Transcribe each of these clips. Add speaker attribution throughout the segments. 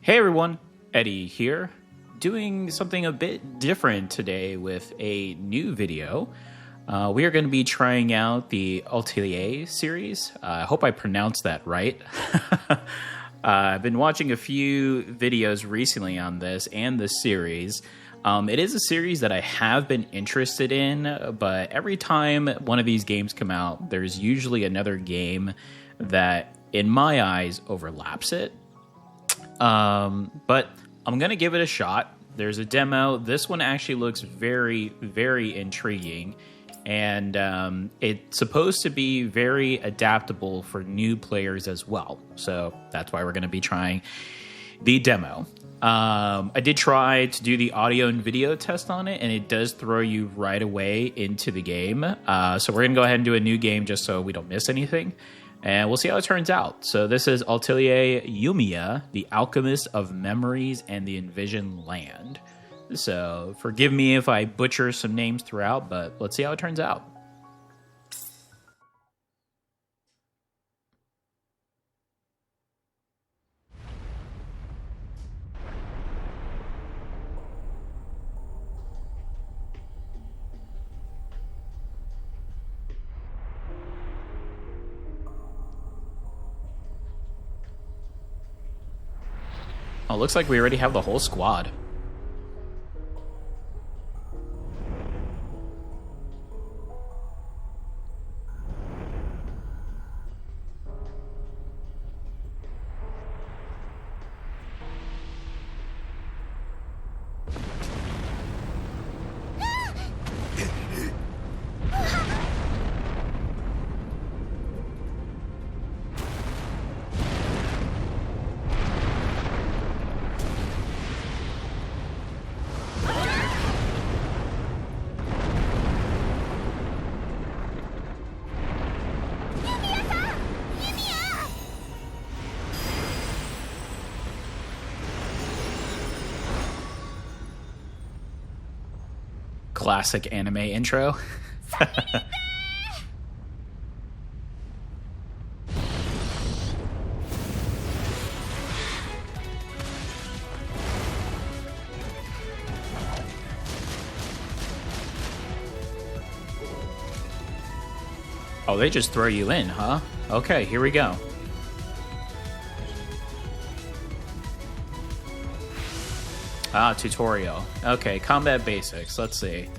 Speaker 1: Hey everyone, Eddie here, doing something a bit different today with a new video. We are going to be trying out the Atelier series. I hope I pronounced that right. I've been watching a few videos recently on this and this series. It is a series that I have been interested in, but every time one of these games come out, there's usually another game that, in my eyes, overlaps it. But I'm going to give it a shot. There's a demo. This one actually looks very, very intriguing. And it's supposed to be very adaptable for new players as well. So that's why we're going to be trying the demo. I did try to do the audio and video test on it, and it does throw you right away into the game. So we're going to go ahead and do a new game just so we don't miss anything. And we'll see how it turns out. So this is Atelier Yumia, The Alchemist of Memories and the Envisioned Land. So forgive me if I butcher some names throughout, but let's see how it turns out. Oh, looks like we already have the whole squad. Classic anime intro. Oh, they just throw you in, huh? Okay, here we go. Ah, tutorial. Okay, combat basics. Let's see.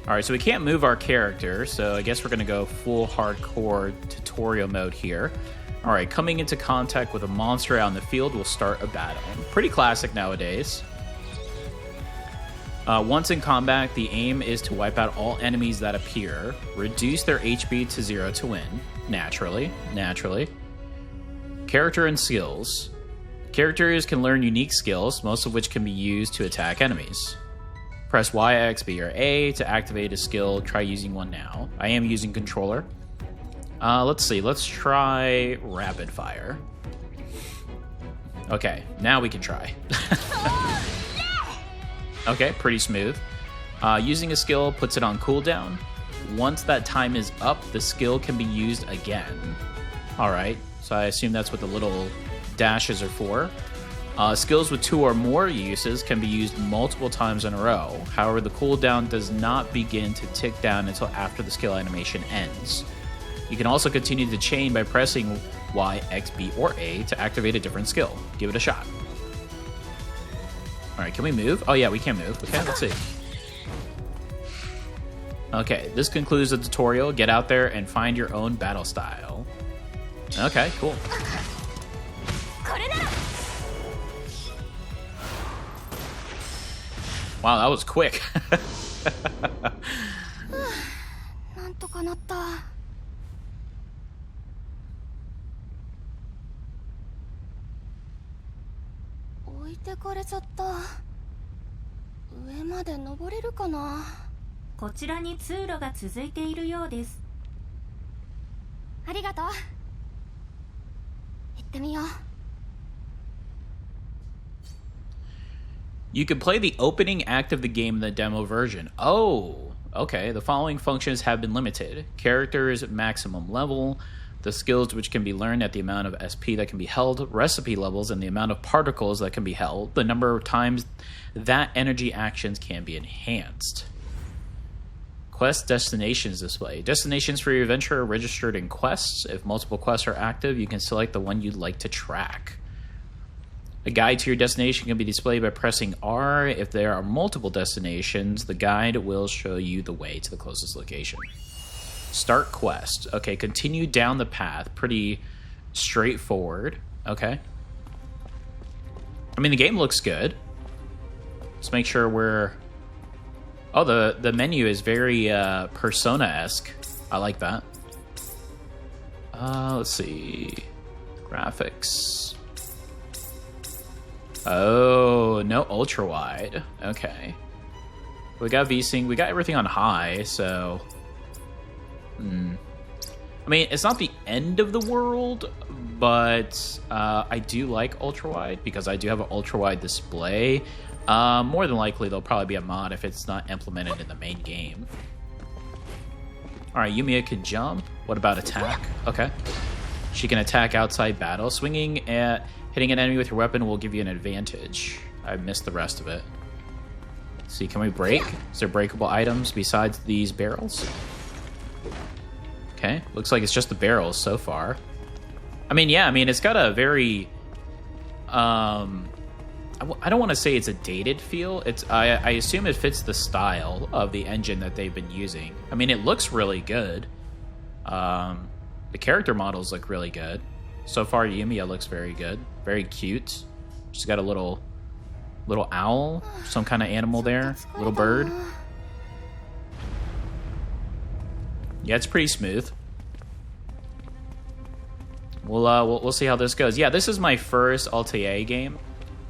Speaker 1: Alright, so we can't move our character, so I guess we're going to go full hardcore tutorial mode here. Alright, coming into contact with a monster out in the field will start a battle. Pretty classic nowadays. Once in combat, the aim is to wipe out all enemies that appear, reduce their HP to 0 to win. Naturally. Character and skills. Characters can learn unique skills, most of which can be used to attack enemies. Press Y, X, B, or A to activate a skill. Try using one now. I am using controller. Let's see. Let's try rapid fire. Okay, now we can try. Okay, pretty smooth. Using a skill puts it on cooldown. Once that time is up, the skill can be used again. Alright, so I assume that's what the little dashes are for. Skills with 2 or more uses can be used multiple times in a row. However, the cooldown does not begin to tick down until after the skill animation ends. You can also continue the chain by pressing Y, X, B, or A to activate a different skill. Give it a shot. Alright, can we move? Oh yeah, we can move. Okay, let's see. Okay, this concludes the tutorial. Get out there and find your own battle style. Okay, cool. Wow, that was quick. You can play the opening act of the game in the demo version. Oh, okay. The following functions have been limited. Character's maximum level, The skills which can be learned at the amount of SP that can be held, recipe levels, and the amount of particles that can be held, the number of times that energy actions can be enhanced. Quest destinations display. Destinations for your adventure are registered in quests. If multiple quests are active, you can select the one you'd like to track. A guide to your destination can be displayed by pressing R. If there are multiple destinations, the guide will show you the way to the closest location. Start quest. Okay, continue down the path. Pretty straightforward. Okay. I mean, the game looks good. Let's make sure we're... Oh, the menu is very Persona-esque. I like that. Let's see. Graphics. Oh, no ultra-wide. Okay. We got VSync. We got everything on high, so... I mean, it's not the end of the world, but I do like ultra-wide because I do have an ultra-wide display. More than likely, there'll probably be a mod if it's not implemented in the main game. Alright, Yumia can jump. What about attack? Okay. She can attack outside battle. Hitting an enemy with your weapon will give you an advantage. I missed the rest of it. Let's see, can we break? Is there breakable items besides these barrels? Okay, looks like it's just the barrels so far. I mean, yeah, it's got a very... I don't want to say it's a dated feel. I assume it fits the style of the engine that they've been using. I mean, it looks really good. The character models look really good. So far, Yumia looks very good. Very cute. She's got a little owl, some kind of animal there, little bird. Yeah, it's pretty smooth. We'll see how this goes. Yeah, this is my first Atelier game.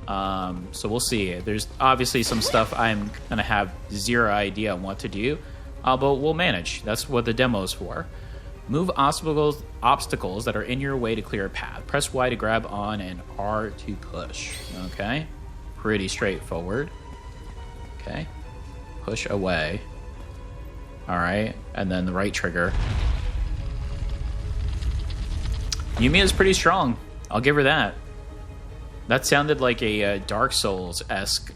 Speaker 1: So we'll see. There's obviously some stuff I'm gonna have zero idea on what to do, but we'll manage. That's what the demo is for. Move obstacles that are in your way to clear a path. Press Y to grab on and R to push. Okay, pretty straightforward. Okay, push away. All right, and then the right trigger. Yumia is pretty strong. I'll give her that. That sounded like a Dark Souls-esque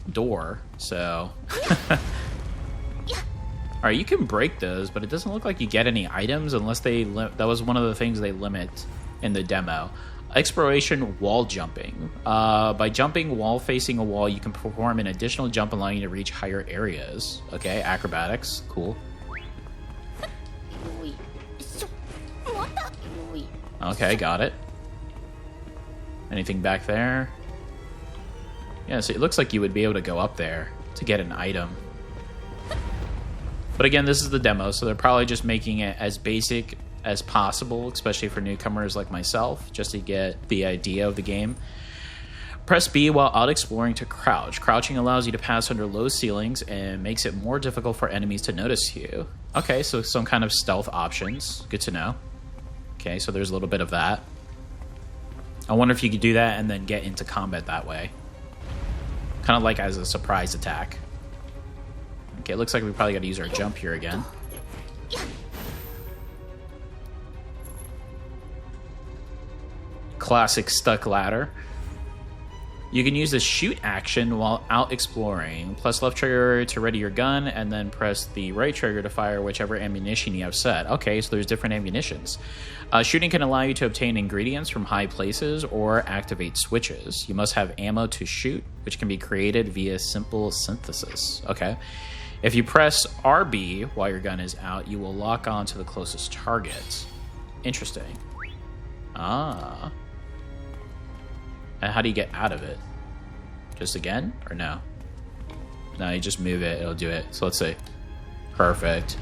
Speaker 1: door, so... Alright, you can break those, but it doesn't look like you get any items unless they... That was one of the things they limit in the demo. Exploration wall jumping. By jumping while facing a wall, you can perform an additional jump allowing you to reach higher areas. Okay, acrobatics. Cool. Okay, got it. Anything back there? Yeah, so it looks like you would be able to go up there to get an item. But again, this is the demo, so they're probably just making it as basic as possible, especially for newcomers like myself, just to get the idea of the game. Press B while out exploring to crouch. Crouching allows you to pass under low ceilings and makes it more difficult for enemies to notice you. Okay, so some kind of stealth options. Good to know. Okay, so there's a little bit of that. I wonder if you could do that and then get into combat that way. Kind of like as a surprise attack. Okay, it looks like we probably got to use our jump here again. Classic stuck ladder. You can use the shoot action while out exploring. Press left trigger to ready your gun, and then press the right trigger to fire whichever ammunition you have set. Okay, so there's different ammunitions. Shooting can allow you to obtain ingredients from high places or activate switches. You must have ammo to shoot, which can be created via simple synthesis. Okay. If you press RB while your gun is out, you will lock on to the closest target. Interesting. Ah. And how do you get out of it? Just again? Or no? No, you just move it. It'll do it. So let's see. Perfect.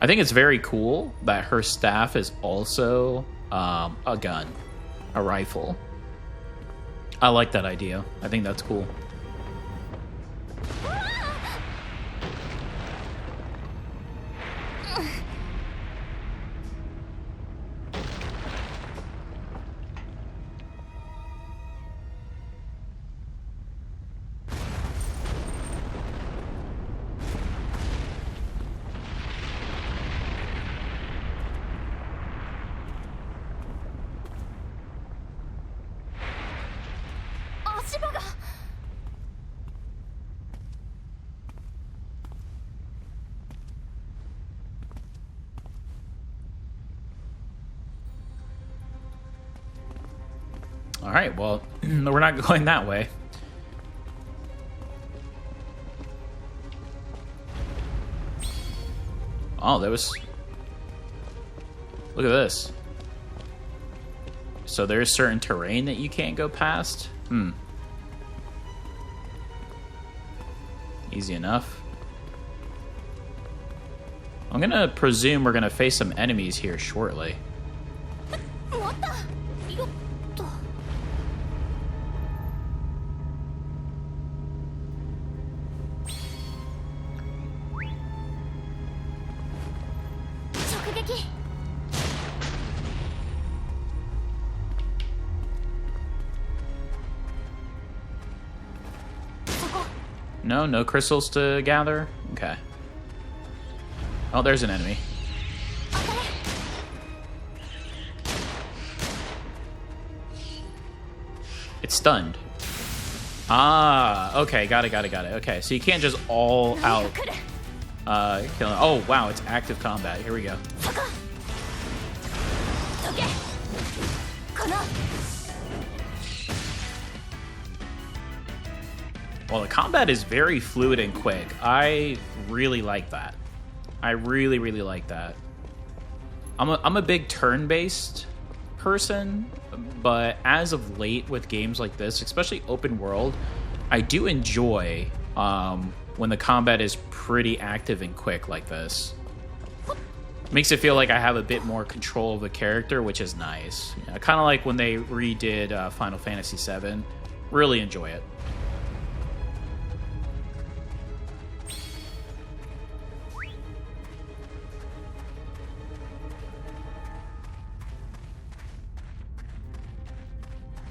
Speaker 1: I think it's very cool that her staff is also a gun. A rifle. I like that idea. I think that's cool. All right, well, we're not going that way. Oh, there was... Look at this. So there's certain terrain that you can't go past? Easy enough. I'm gonna presume we're gonna face some enemies here shortly. No crystals to gather? Okay. Oh, there's an enemy. It's stunned. Ah, okay, got it. Okay, so you can't just all out kill him. Oh, wow, it's active combat. Here we go. Well, the combat is very fluid and quick. I really like that. I really like that. I'm a big turn-based person, but as of late with games like this, especially open world, I do enjoy when the combat is pretty active and quick like this. Makes it feel like I have a bit more control of the character, which is nice. Kind of like when they redid Final Fantasy VII. Really enjoy it.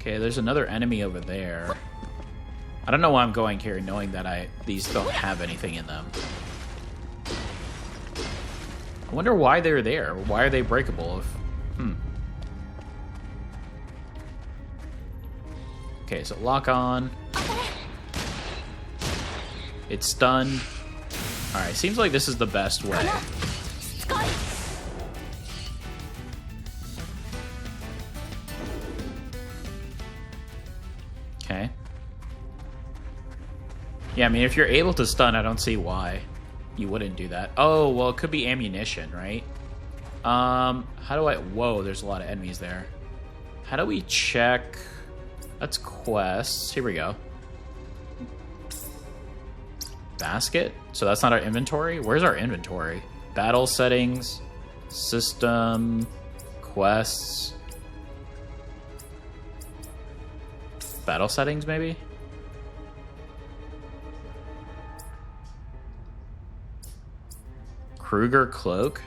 Speaker 1: Okay, there's another enemy over there. I don't know why I'm going here knowing that these don't have anything in them. I wonder why they're there. Why are they breakable? Okay, so lock on. It's stunned. Alright, seems like this is the best way. Okay. Yeah, I mean, if you're able to stun, I don't see why you wouldn't do that. Oh, well, it could be ammunition, right? How do I... Whoa, there's a lot of enemies there. How do we check... That's quests. Here we go. Basket? So that's not our inventory? Where's our inventory? Battle settings, system, quests. Battle settings, maybe? Kruger cloak.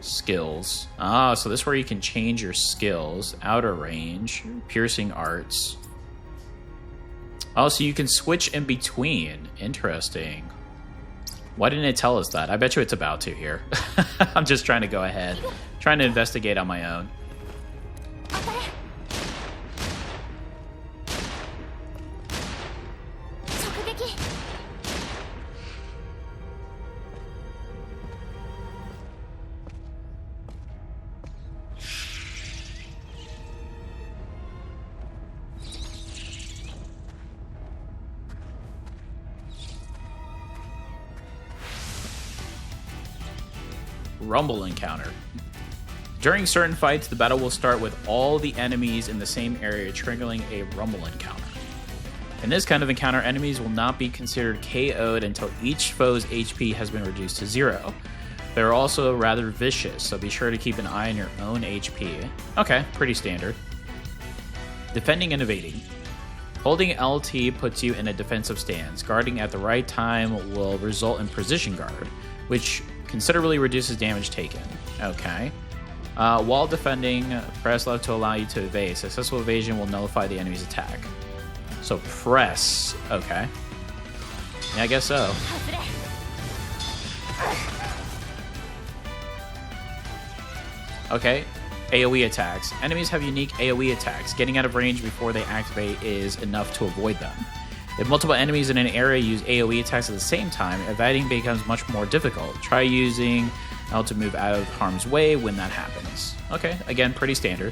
Speaker 1: Skills. Ah, so this is where you can change your skills. Outer range, piercing arts. Oh, so you can switch in between. Interesting. Why didn't it tell us that? I bet you it's about to here. I'm just trying to go ahead. Trying to investigate on my own. Rumble encounter. During certain fights, the battle will start with all the enemies in the same area triggering a rumble encounter. In this kind of encounter, enemies will not be considered KO'd until each foe's HP has been reduced to 0. They're also rather vicious, so be sure to keep an eye on your own HP. Okay, pretty standard. Defending and evading. Holding LT puts you in a defensive stance. Guarding at the right time will result in precision guard, which considerably reduces damage taken. Okay. While defending, press left to allow you to evade. Successful evasion will nullify the enemy's attack. So press. Okay. Yeah, I guess so. Okay. AoE attacks. Enemies have unique AoE attacks. Getting out of range before they activate is enough to avoid them. If multiple enemies in an area use AoE attacks at the same time, evading becomes much more difficult. Try using L to move out of harm's way when that happens. Okay, again, pretty standard.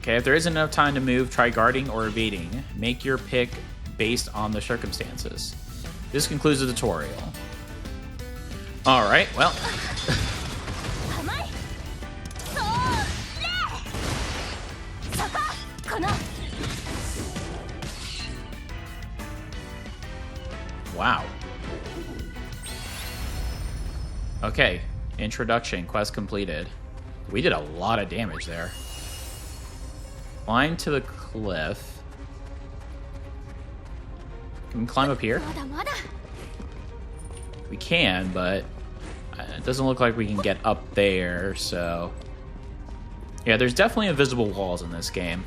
Speaker 1: Okay, if there isn't enough time to move, try guarding or evading. Make your pick based on the circumstances. This concludes the tutorial. Alright, well. Wow. Okay, introduction, quest completed. We did a lot of damage there. Climb to the cliff. Can we climb up here? We can, but it doesn't look like we can get up there, so... Yeah, there's definitely invisible walls in this game.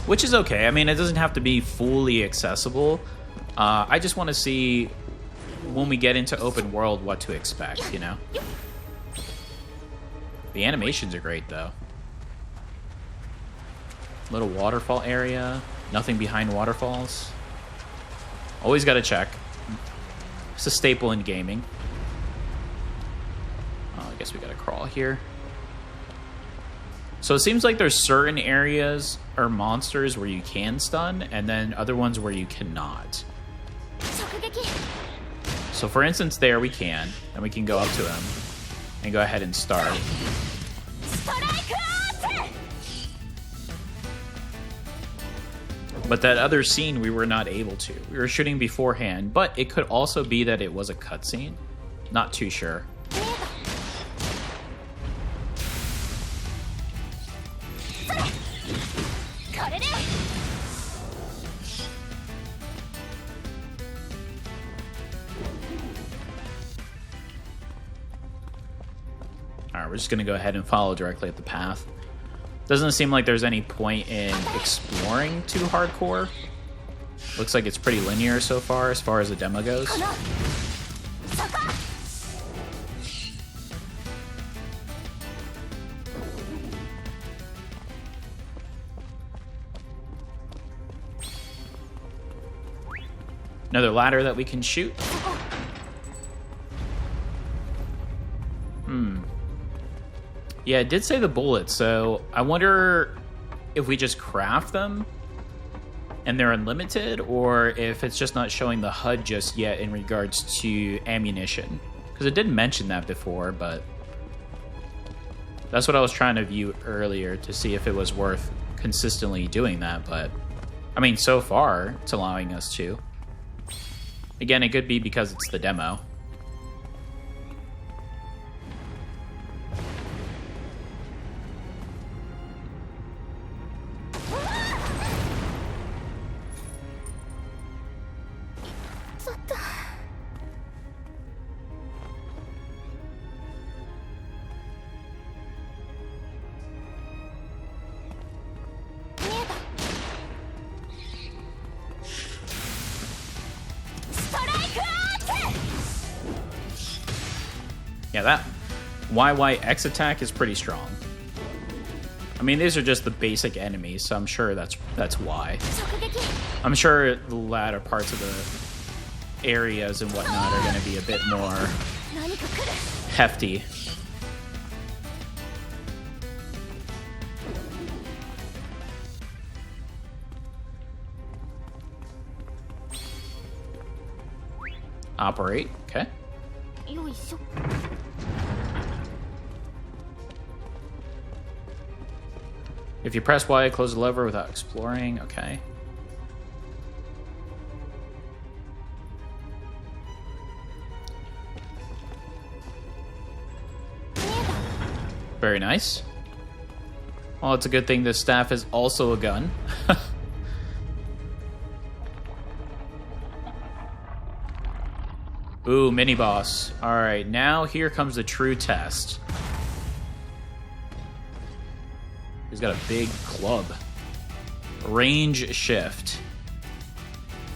Speaker 1: Which is okay. I mean, it doesn't have to be fully accessible. I just want to see, when we get into open world, what to expect, you know? The animations are great, though. Little waterfall area. Nothing behind waterfalls. Always got to check. It's a staple in gaming. Oh, I guess we got to crawl here. So it seems like there's certain areas or monsters where you can stun, and then other ones where you cannot. So for instance, there we can, and we can go up to him and go ahead and start. But that other scene, we were not able to. We were shooting beforehand, but it could also be that it was a cutscene. Not too sure. Alright, we're just going to go ahead and follow directly at the path. Doesn't seem like there's any point in exploring too hardcore. Looks like it's pretty linear so far as the demo goes. Another ladder that we can shoot. Yeah, it did say the bullets, so I wonder if we just craft them and they're unlimited, or if it's just not showing the HUD just yet in regards to ammunition. Because it did mention that before, but that's what I was trying to view earlier to see if it was worth consistently doing that, but I mean, so far, it's allowing us to. Again, it could be because it's the demo. Yeah, that YYX attack is pretty strong. I mean, these are just the basic enemies, so I'm sure that's why. I'm sure the latter parts of the areas and whatnot are going to be a bit more hefty. Operate, okay. If you press Y, close the lever without exploring. Okay. Very nice. Well, it's a good thing this staff is also a gun. Ooh, mini boss. Alright, now here comes the true test. He's got a big club. Range shift.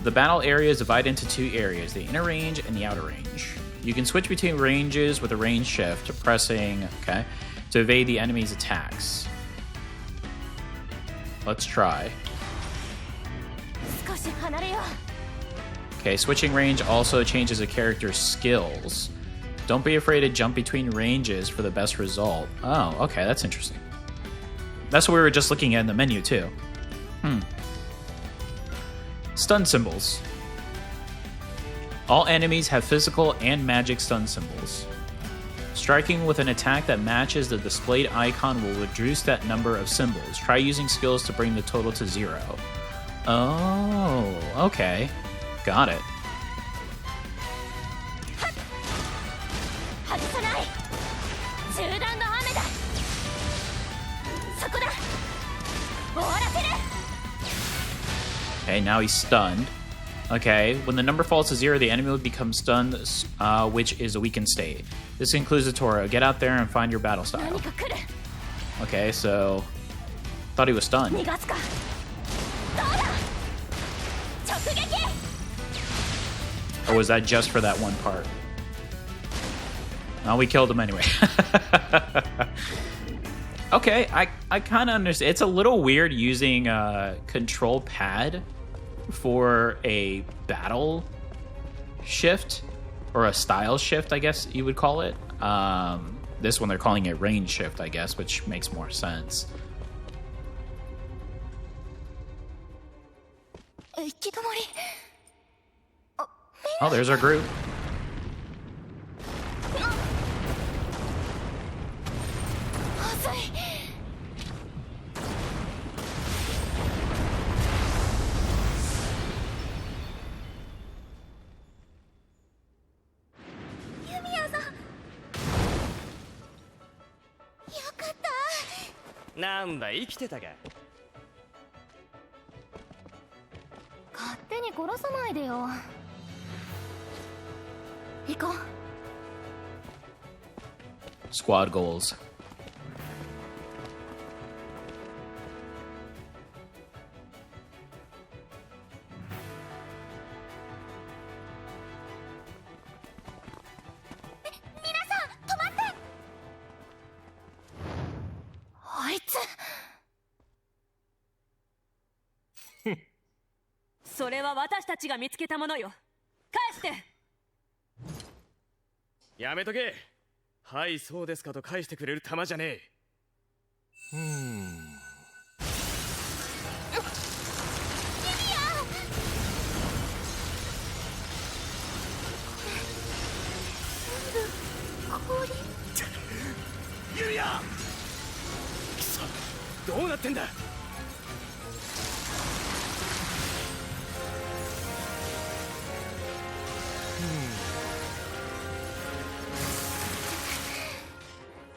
Speaker 1: The battle area is divided into two areas, the inner range and the outer range. You can switch between ranges with a range shift, pressing, okay, to evade the enemy's attacks. Let's try. Okay, switching range also changes a character's skills. Don't be afraid to jump between ranges for the best result. Oh, okay, that's interesting. That's what we were just looking at in the menu, too. Stun symbols. All enemies have physical and magic stun symbols. Striking with an attack that matches the displayed icon will reduce that number of symbols. Try using skills to bring the total to 0. Oh, okay. Got it. Okay, now he's stunned. Okay, when the number falls to 0, the enemy will become stunned, which is a weakened state. This includes the Toro. Get out there and find your battle style. Okay, so... thought he was stunned. Or was that just for that one part? Oh, we killed him anyway. Okay, I kind of understand. It's a little weird using a control pad for a battle shift, or a style shift, I guess you would call it. This one they're calling it range shift, I guess, which makes more sense. Oh, there's our group. Squad goals.
Speaker 2: Yumia! くそ、どうなってんだ。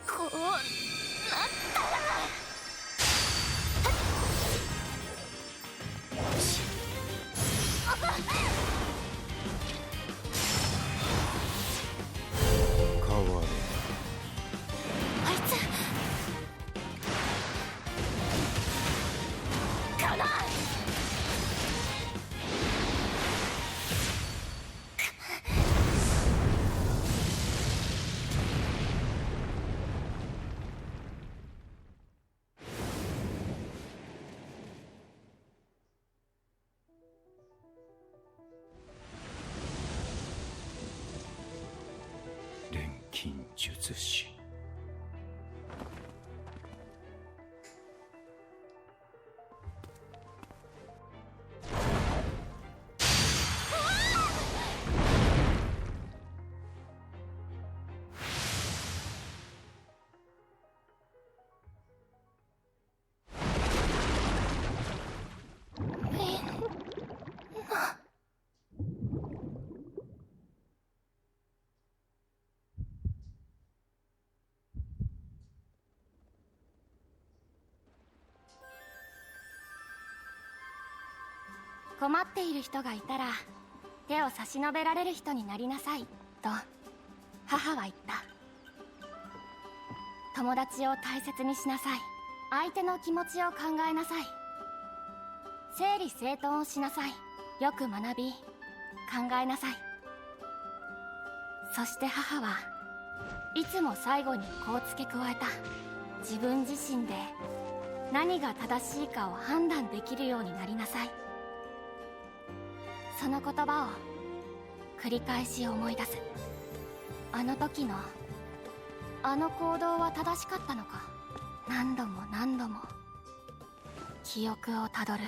Speaker 2: こうなったら。変われ。あいつ。かな。錬金術師。
Speaker 3: 困っている人がいたら手を差し伸べられる人になりなさいと母は言った。友達を大切にしなさい。相手の気持ちを考えなさい。整理整頓をしなさい。よく学び考えなさい。そして母はいつも最後にこう付け加えた。自分自身で何が正しいかを判断できるようになりなさい。その言葉を繰り返し思い出す。あの時のあの行動は正しかったのか。何度も何度も記憶をたどる。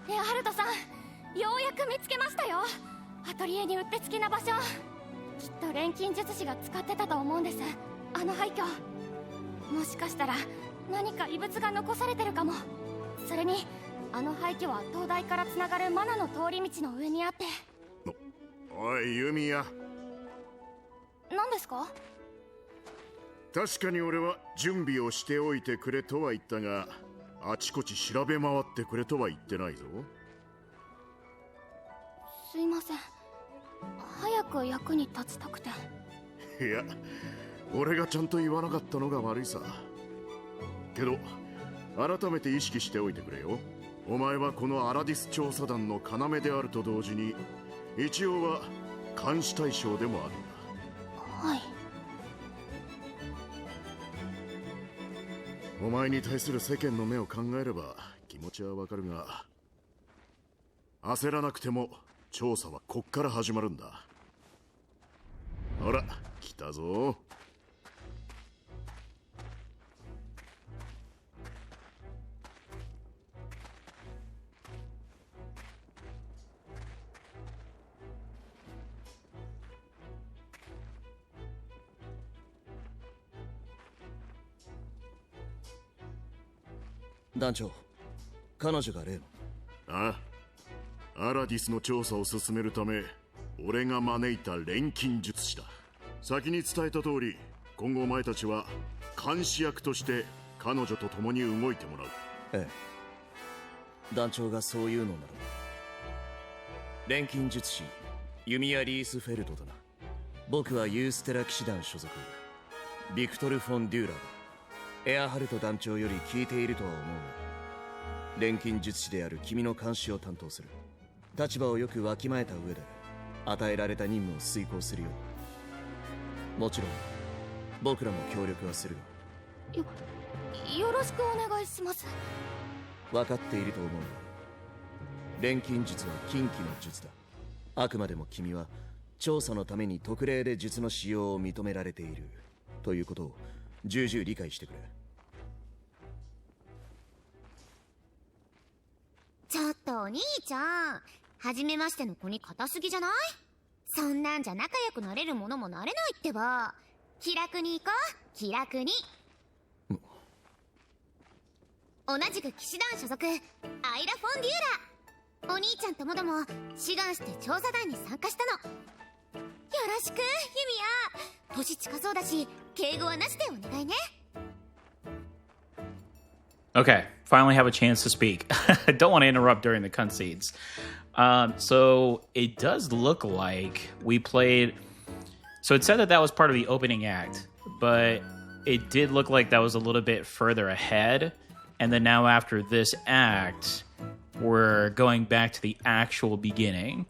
Speaker 3: エアハルトさん、ようやく見つけましたよ。アトリエにうってつけな場所。きっと錬金術師が使ってたと思うんです、あの廃墟。もしかしたら何か遺物が残されてるかも。それにあの廃墟は灯台からつながるマナの通り道の上にあって。
Speaker 4: おいユミヤ、
Speaker 3: 何ですか？
Speaker 4: 確かに俺は準備をしておいてくれとは言ったが、あちこち調べ回ってくれとは言ってないぞ。
Speaker 3: すいません、早く役に立ちたくて。
Speaker 4: いや、俺がちゃんと言わなかったのが悪いさ。けど改めて意識しておいてくれよ。お前はこのアラディス調査団の要であると同時に、一応は監視対象でもあるんだ。
Speaker 3: はい。
Speaker 4: お前に対する世間の目を考えれば気持ちはわかるが、焦らなくても調査はこっから始まるんだ。ほら来たぞ。
Speaker 5: 団長、彼女が例の。
Speaker 4: ああ、アラディスの調査を進めるため俺が招いた錬金術師だ。先に伝えた通り、今後お前たちは監視役として彼女と共に動いてもらう。
Speaker 5: ええ、団長がそういうのならば。錬金術師ユミア・リースフェルトだな。僕はユーステラ騎士団所属、ビクトル・フォン・デューラーだ。エアハルト団長より聞いているとは思うが、錬金術師である君の監視を担当する。立場をよくわきまえた上で与えられた任務を遂行するよう。もちろん僕らも協力はするよ。
Speaker 3: よろしくお願いします。
Speaker 5: 分かっていると思うが、錬金術は禁忌の術だ。あくまでも君は調査のために特例で術の使用を認められているということを重々理解してくれ。
Speaker 6: ちょっとお兄ちゃん、初めましての子に硬すぎじゃない？そんなんじゃ仲良くなれるものもなれないってば。気楽に行こう、気楽に。同じく騎士団所属、アイラ・フォン・デューラ。お兄ちゃんともども志願して調査団に参加したの。よろしくユミヤ。年近そうだし敬語はなしでお願いね。
Speaker 1: Okay, finally have a chance to speak. I don't want to interrupt during the cutscenes. So it does look like we played. So it said that that was part of the opening act, but it did look like that was a little bit further ahead. And then now after this act, we're going back to the actual beginning,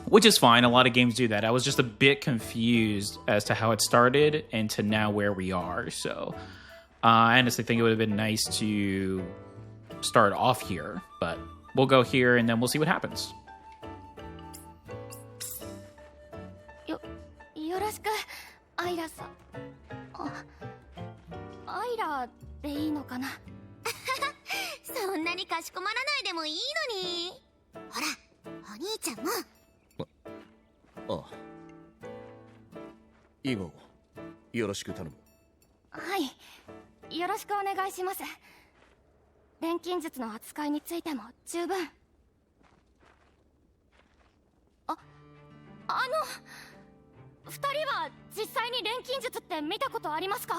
Speaker 1: which is fine. A lot of games do that. I was just a bit confused as to how it started and to now where we are. So I honestly think it would have been nice to start off here, but we'll go here and then we'll see what happens.
Speaker 3: よろしく、アイラさん。アイラでいいのかな？
Speaker 6: そんなにかしこまらないでもいいのに。ほら、お兄ちゃんも。
Speaker 5: ああ、以後よろしく頼む。
Speaker 3: はい、よろしくお願いします。錬金術の扱いについても十分。二人は実際に錬金術って見たことありますか？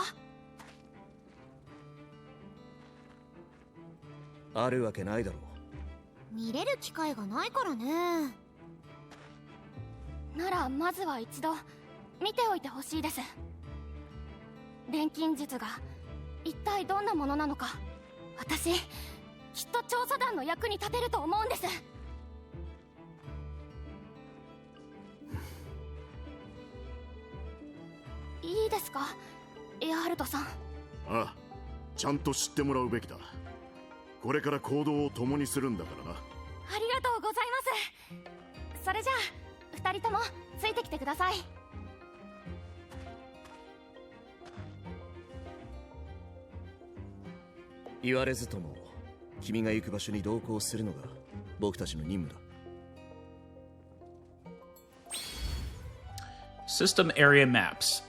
Speaker 5: あるわけないだろう。
Speaker 6: 見れる機会がないからね。
Speaker 3: ならまずは一度見ておいてほしいです。錬金術が一体どんなものなのか、私きっと調査団の役に立てると思うんです。いいですか、エアハルトさん。
Speaker 4: ああ、ちゃんと知ってもらうべきだ。これから行動を共にするんだからな。
Speaker 3: ありがとうございます。それじゃあ2人ともついてきてください。
Speaker 5: 言われずとも君が行く場所に同行するのが僕たちの任務だ。
Speaker 1: System area maps.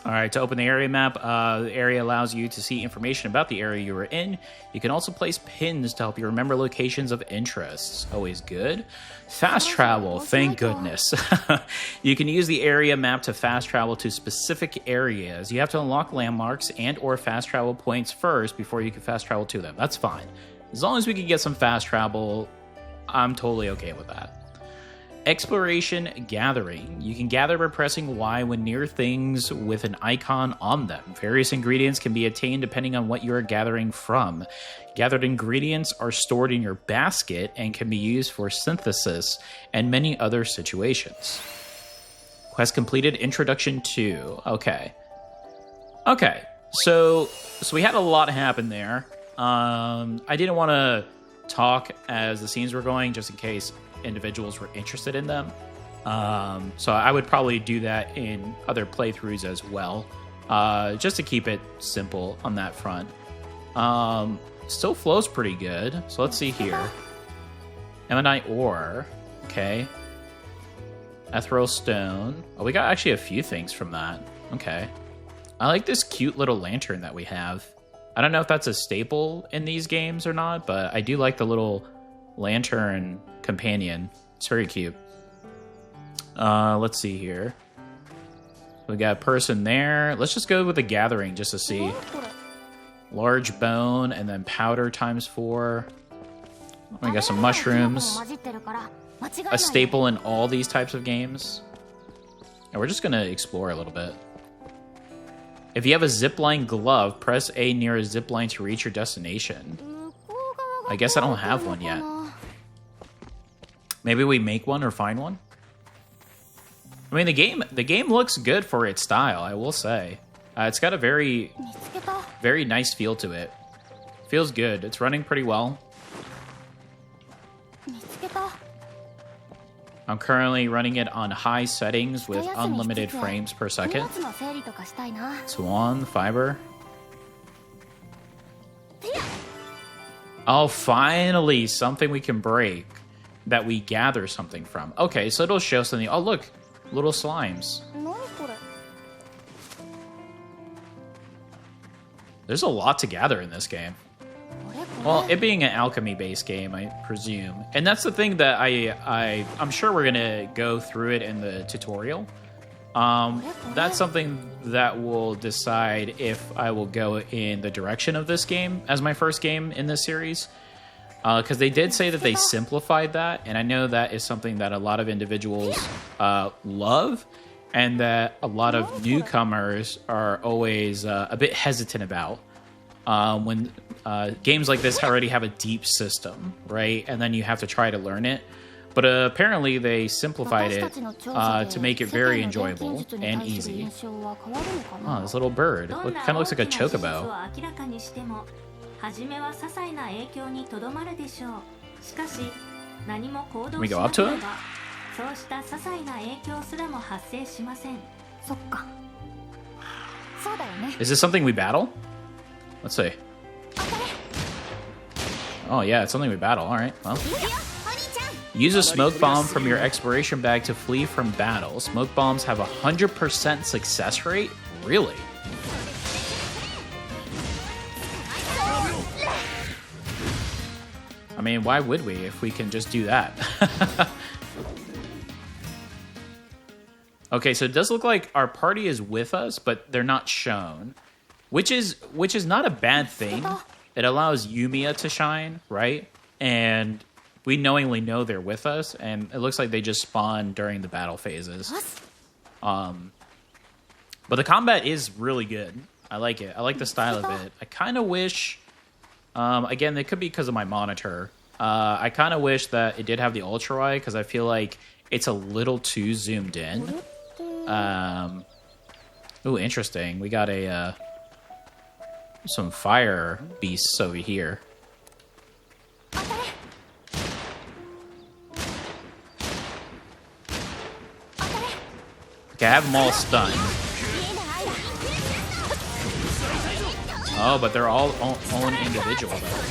Speaker 1: All right, to open the area map, the area allows you to see information about the area you are in. You can also place pins to help you remember locations of interest. Always good. Fast travel, thank goodness. You can use the area map to fast travel to specific areas. You have to unlock landmarks and or fast travel points first before you can fast travel to them. That's fine. As long as we can get some fast travel, I'm totally okay with that. Exploration gathering. You can gather by pressing Y when near things with an icon on them. Various ingredients can be attained depending on what you are gathering from. Gathered ingredients are stored in your basket and can be used for synthesis and many other situations. Quest completed. Introduction 2. Okay. Okay. So we had a lot happen there. I didn't want to talk as the scenes were going just in case individuals were interested in them. So I would probably do that in other playthroughs as well, just to keep it simple on that front. Still flows pretty good. So let's see here. Ammonite ore. Okay. Ethereal stone. Oh, we got actually a few things from that. Okay. I like this cute little lantern that we have. I don't know if that's a staple in these games or not, but I do like the little lantern companion. It's very cute. Let's see here. We got a person there. Let's just go with the gathering just to see. Large bone and then powder times 4. We got some mushrooms. A staple in all these types of games. And we're just gonna explore a little bit. If you have a zipline glove, press A near a zipline to reach your destination. I guess I don't have one yet. Maybe we make one or find one. I mean, the game looks good for its style, I will say. It's got a very nice feel to it. Feels good. It's running pretty well. I'm currently running it on high settings with unlimited frames per second. Swan, fiber. Oh, finally, something we can break that we gather something from. Okay, so it'll show something. Oh, look, little slimes. There's a lot to gather in this game. Well, it being an alchemy-based game, I presume. And that's the thing that I'm sure we're going to go through it in the tutorial. That's something that will decide if I will go in the direction of this game as my first game in this series. Because they did say that they simplified that, and I know that is something that a lot of individuals love, and that a lot of newcomers are always a bit hesitant about when games like this already have a deep system, right? And then you have to try to learn it. But apparently they simplified it to make it very enjoyable and easy. Oh, this little bird. Kind of looks like a chocobo. Can we go up to it? Is this something we battle? Let's see. Oh yeah, it's something we battle. Alright, well. Use a smoke bomb from your exploration bag to flee from battle. Smoke bombs have a 100% success rate? Really? I mean, why would we if we can just do that? Okay, so it does look like our party is with us, but they're not shown. Which is not a bad thing. It allows Yumia to shine, right? And we knowingly know they're with us, and it looks like they just spawn during the battle phases. But the combat is really good. I like it. I like the style of it. I kind of wish... again, it could be because of my monitor. I kind of wish that it did have the ultra-wide, because I feel like it's a little too zoomed in. Ooh, interesting. We got some fire beasts over here. Okay, I have them all stunned. Oh, but they're all own individual though.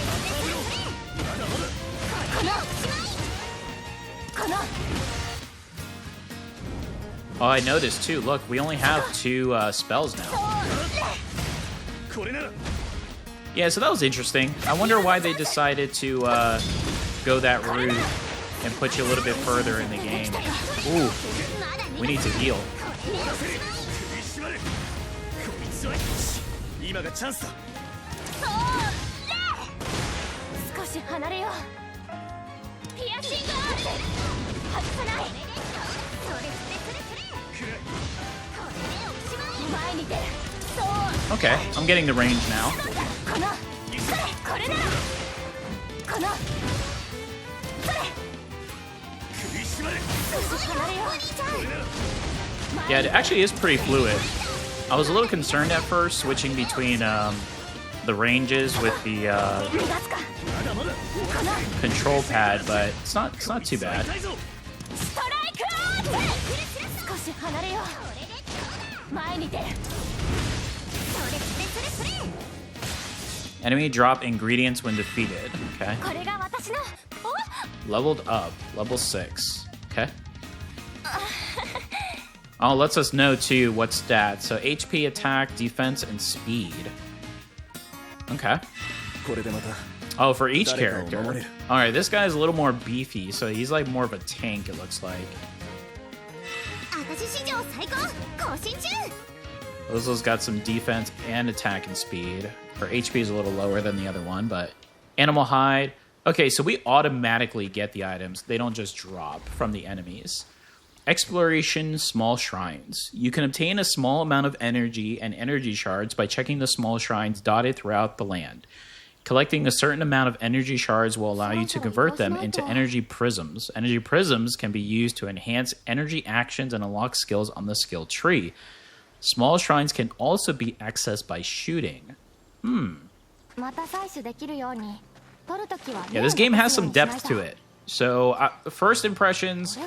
Speaker 1: Oh, I noticed too. Look, we only have 2 spells now. Yeah, so that was interesting. I wonder why they decided to go that route and put you a little bit further in the game. Ooh, we need to heal. Okay, I'm getting the range now. Yeah, it actually is pretty fluid. I was a little concerned at first switching between the ranges with the control pad, but it's not too bad. Enemy drop ingredients when defeated. Okay. Leveled up. Level 6. Okay. Oh, lets us know too what stats. So HP, attack, defense, and speed. Okay. Oh, for each character. Alright, this guy's a little more beefy, so he's like more of a tank, it looks like. Ozo's got some defense and attack and speed. Her HP is a little lower than the other one, but animal hide. Okay, so we automatically get the items. They don't just drop from the enemies. Exploration small shrines. You can obtain a small amount of energy and energy shards by checking the small shrines dotted throughout the land. Collecting a certain amount of energy shards will allow you to convert them into energy prisms. Energy prisms can be used to enhance energy actions and unlock skills on the skill tree. Small shrines can also be accessed by shooting. Yeah, this game has some depth to it. So, first impressions,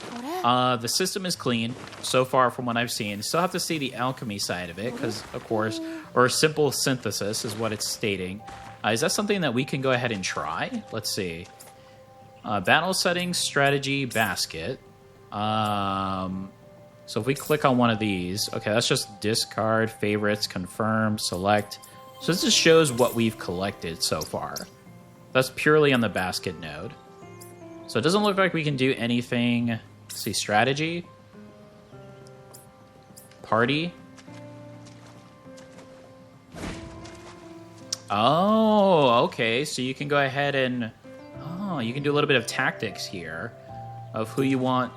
Speaker 1: the system is clean so far from what I've seen. Still have to see the alchemy side of it, because, of course, or simple synthesis is what it's stating. Is that something that we can go ahead and try? Let's see. Battle settings, strategy, basket. So if we click on one of these, okay, that's just discard, favorites, confirm, select. So this just shows what we've collected so far. That's purely on the basket node. So it doesn't look like we can do anything. Let's see, strategy. Party. Oh, okay. So you can go ahead and... Oh, you can do a little bit of tactics here of who you want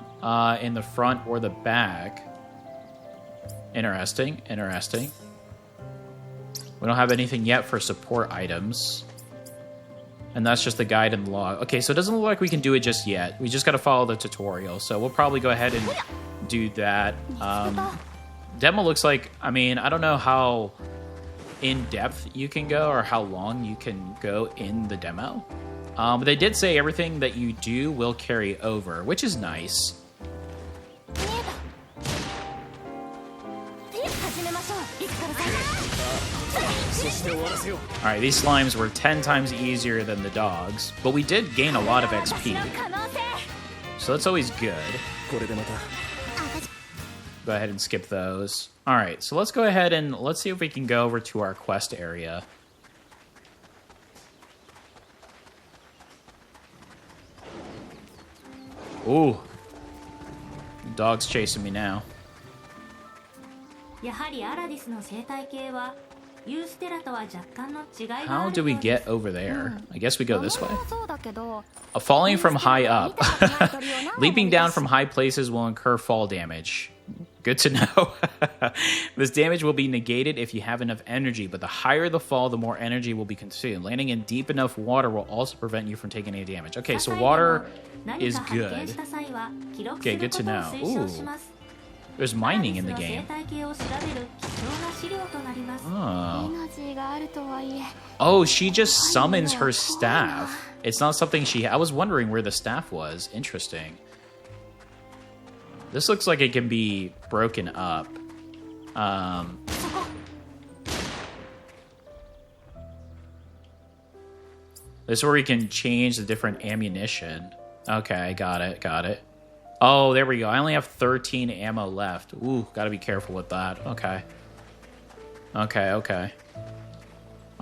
Speaker 1: in the front or the back. Interesting, interesting. We don't have anything yet for support items. And that's just the guide and log. Okay, so it doesn't look like we can do it just yet. We just got to follow the tutorial. So we'll probably go ahead and do that. Demo looks like... I mean, I don't know how in-depth you can go or how long you can go in the demo. But they did say everything that you do will carry over, which is nice. Alright, these slimes were 10 times easier than the dogs, but we did gain a lot of XP. So that's always good. Go ahead and skip those. Alright, so let's go ahead and let's see if we can go over to our quest area. Ooh. Dog's chasing me now. How do we get over there? I guess we go this way. Falling from high up. Leaping down from high places will incur fall damage. Good to know. This damage will be negated if you have enough energy, but the higher the fall, the more energy will be consumed. Landing in deep enough water will also prevent you from taking any damage. Okay, so water is good. Okay, good to know. Ooh. There's mining in the game. Oh, she just summons her staff. It's not something she... I was wondering where the staff was. Interesting. This looks like it can be broken up. This is where we can change the different ammunition. Okay, got it. Oh, there we go. I only have 13 ammo left. Ooh, gotta be careful with that. Okay. Oh,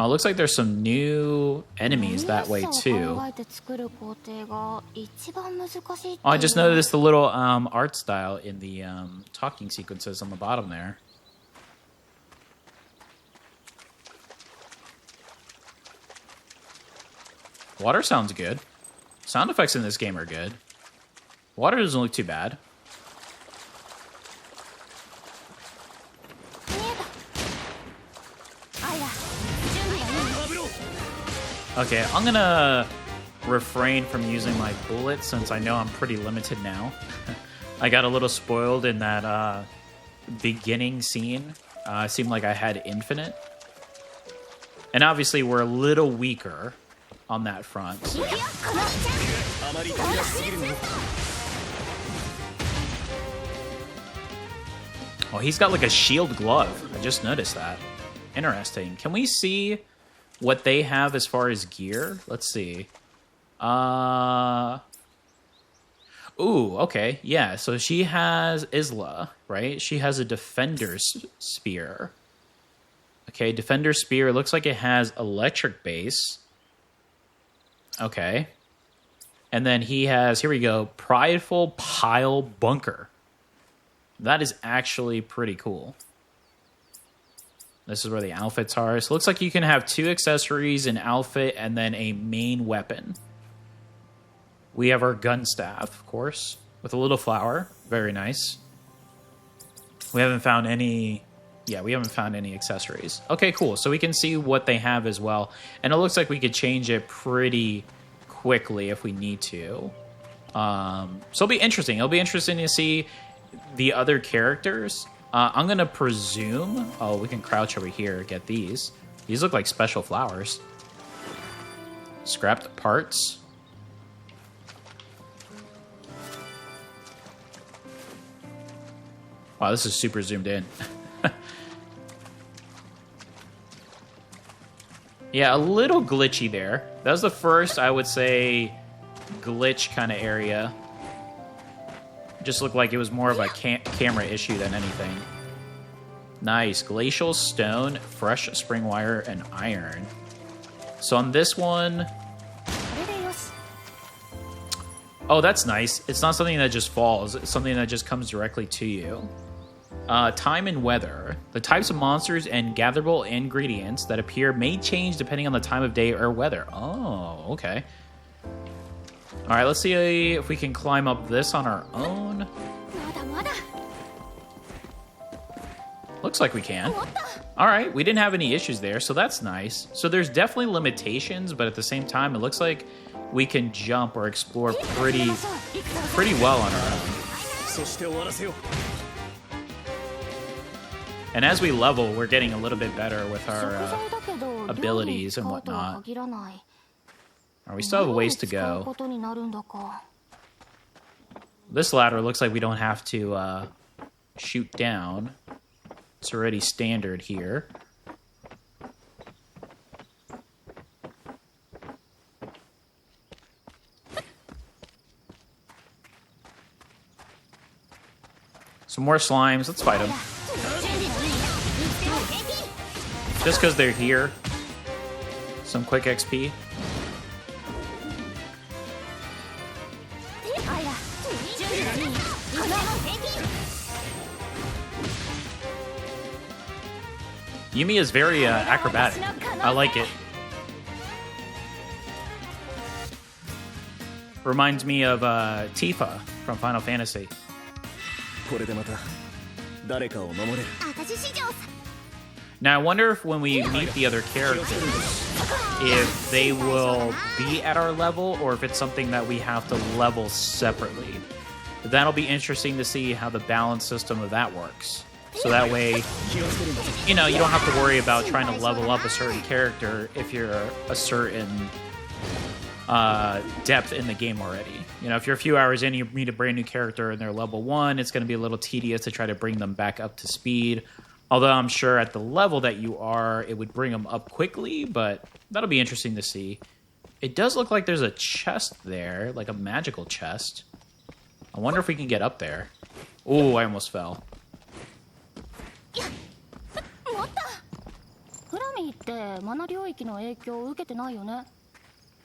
Speaker 1: it looks like there's some new enemies that way, too. Oh, I just noticed the little art style in the talking sequences on the bottom there. Water sounds good. Sound effects in this game are good. Water doesn't look too bad. Okay, I'm gonna refrain from using my bullets since I know I'm pretty limited now. I got a little spoiled in that beginning scene. It seemed like I had infinite. And obviously we're a little weaker on that front. Oh, he's got like a shield glove. I just noticed that. Interesting. Can we see what they have as far as gear? Let's see. Ooh, okay. Yeah, so she has Isla, right? She has a Defender's Spear. Okay, Defender's Spear. Looks like it has electric base. Okay. And then he has, here we go, Prideful Pile Bunker. That is actually pretty cool. This is where the outfits are. So it looks like you can have 2 accessories, an outfit, and then a main weapon. We have our gun staff, of course, with a little flower. Very nice. We haven't found any... Yeah, we haven't found any accessories. Okay, cool. So we can see what they have as well. And it looks like we could change it pretty quickly if we need to. So it'll be interesting. It'll be interesting to see the other characters. I'm going to presume... Oh, we can crouch over here, get these. These look like special flowers. Scrapped parts. Wow, this is super zoomed in. Yeah, a little glitchy there. That was the first, I would say, glitch kind of area. Just looked like it was more of a camera issue than anything. Nice. Glacial stone, fresh spring wire, and iron. So on this one... Oh, that's nice. It's not something that just falls. It's something that just comes directly to you. Time and weather. The types of monsters and gatherable ingredients that appear may change depending on the time of day or weather. Oh, okay. All right, let's see if we can climb up this on our own. Looks like we can. All right, we didn't have any issues there, so that's nice. So there's definitely limitations, but at the same time, it looks like we can jump or explore pretty well on our own. And as we level, we're getting a little bit better with our abilities and whatnot. We still have a ways to go. This ladder looks like we don't have to shoot down. It's already standard here. Some more slimes. Let's fight them. Just because they're here. Some quick XP. Yumi is very acrobatic. I like it. Reminds me of Tifa from Final Fantasy. Now I wonder if when we meet the other characters, if they will be at our level or if it's something that we have to level separately. But that'll be interesting to see how the balance system of that works. So that way, you know, you don't have to worry about trying to level up a certain character if you're a certain depth in the game already. You know, if you're a few hours in, you meet a brand new character and they're level 1, it's going to be a little tedious to try to bring them back up to speed. Although I'm sure at the level that you are, it would bring them up quickly, but that'll be interesting to see. It does look like there's a chest there, like a magical chest. I wonder if we can get up there. Oh, I almost fell.
Speaker 3: フラミーってマナ領域の影響を受けてないよね。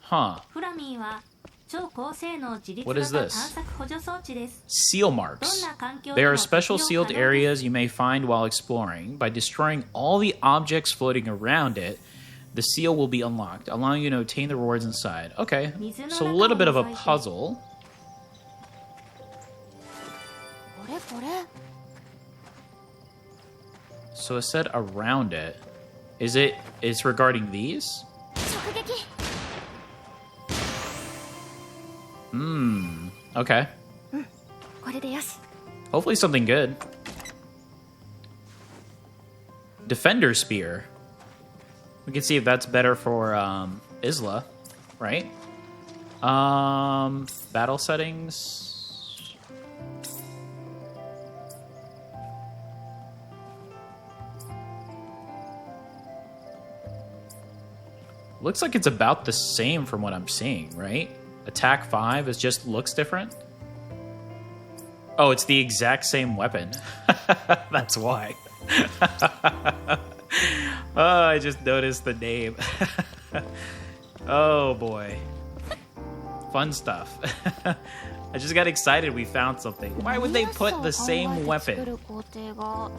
Speaker 1: Huh.
Speaker 7: フラミーは超高性能自立
Speaker 1: What is
Speaker 7: 型
Speaker 1: this?
Speaker 7: 探索補助装置です。
Speaker 1: Seal marks. They are special sealed areas you may find while exploring. By destroying all the objects floating around it, the seal will be unlocked, allowing you to obtain the rewards inside. Okay, so a little bit of a puzzle.
Speaker 3: これこれ。
Speaker 1: So it said around it. It's regarding these?
Speaker 3: 直撃。
Speaker 1: Okay.
Speaker 3: これでよし。
Speaker 1: Hopefully something good. Defender Spear. We can see if that's better for Isla, right? Battle settings. Looks like it's about the same from what I'm seeing, right? Attack 5 is just looks different. Oh, it's the exact same weapon. That's why. Oh, I just noticed the name. Oh boy. Fun stuff. I just got excited we found something. Why would they put the same weapon?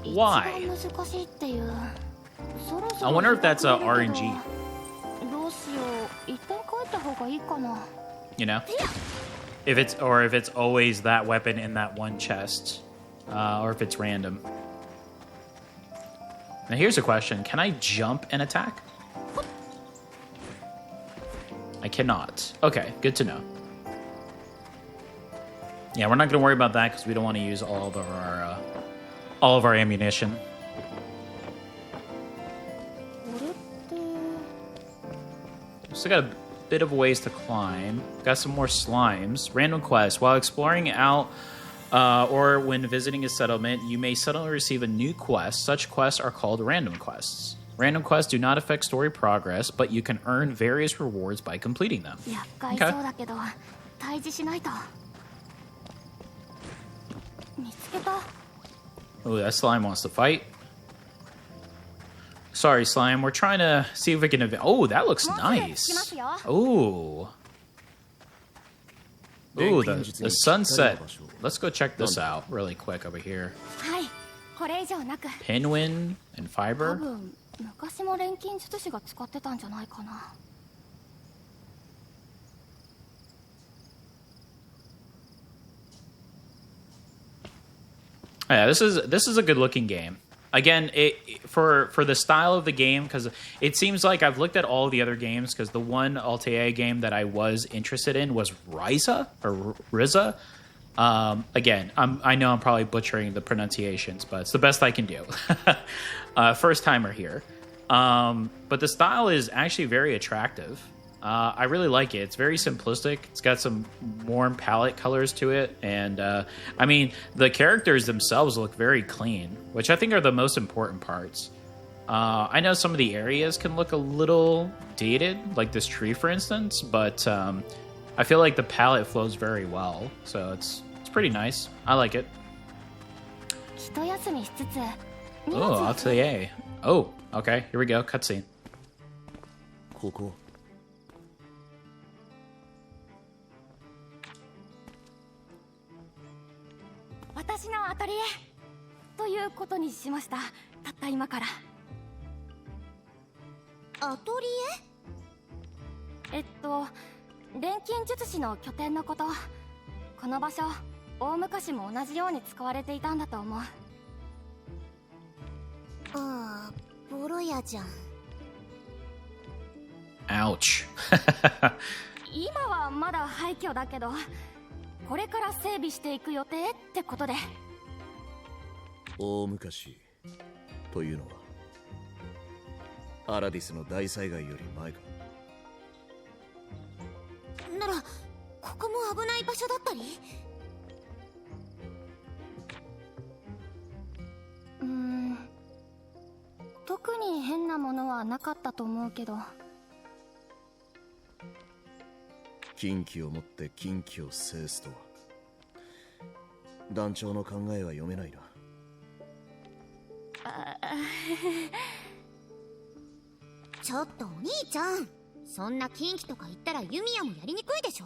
Speaker 1: Why? I wonder if that's a RNG. You know? If it's always that weapon in that one chest. Or if it's random. Now here's a question. Can I jump and attack? I cannot. Okay, good to know. Yeah, we're not going to worry about that because we don't want to use all of our ammunition. Still got a bit of ways to climb. Got some more slimes. Random quest. While exploring out or when visiting a settlement, you may suddenly receive a new quest. Such quests are called random quests. Random quests do not affect story progress, but you can earn various rewards by completing them. Okay. Oh, that slime wants to fight. Sorry, slime. We're trying to see if we can... Oh, that looks nice. Oh. Ooh, the sunset. Let's go check this out really quick over here. Pinwin and fiber. Yeah, this is a good looking game. Again, for the style of the game, because it seems like I've looked at all the other games, because the one Atelier game that I was interested in was Riza. Again, I know I'm probably butchering the pronunciations, but it's the best I can do. First timer here. But the style is actually very attractive. I really like it. It's very simplistic. It's got some warm palette colors to it. And, I mean, the characters themselves look very clean, which I think are the most important parts. I know some of the areas can look a little dated, like this tree, for instance, but I feel like the palette flows very well. So it's pretty nice. I like it. Oh, Atelier. Oh, okay. Here we go. Cutscene.
Speaker 5: Cool.
Speaker 3: 私のアトリエということにしました。たった今から。
Speaker 6: アトリエ？
Speaker 3: 錬金術師の拠点のこと。この場所、大昔も同じように使われていたんだと思う。
Speaker 6: ああ、ボロ屋じゃん。
Speaker 1: Ouch.
Speaker 3: 今はまだ廃墟だけど。これから整備していく予定ってことで。
Speaker 5: 大昔というのはアラディスの大災害より前か。
Speaker 6: ならここも危ない場所だったり。
Speaker 3: 特に変なものはなかったと思うけど。
Speaker 5: 禁忌を持って禁忌を制すとは、団長の考えは読めないな。
Speaker 6: ちょっとお兄ちゃん、そんな禁忌とか言ったらユミヤもやりにくいでしょ。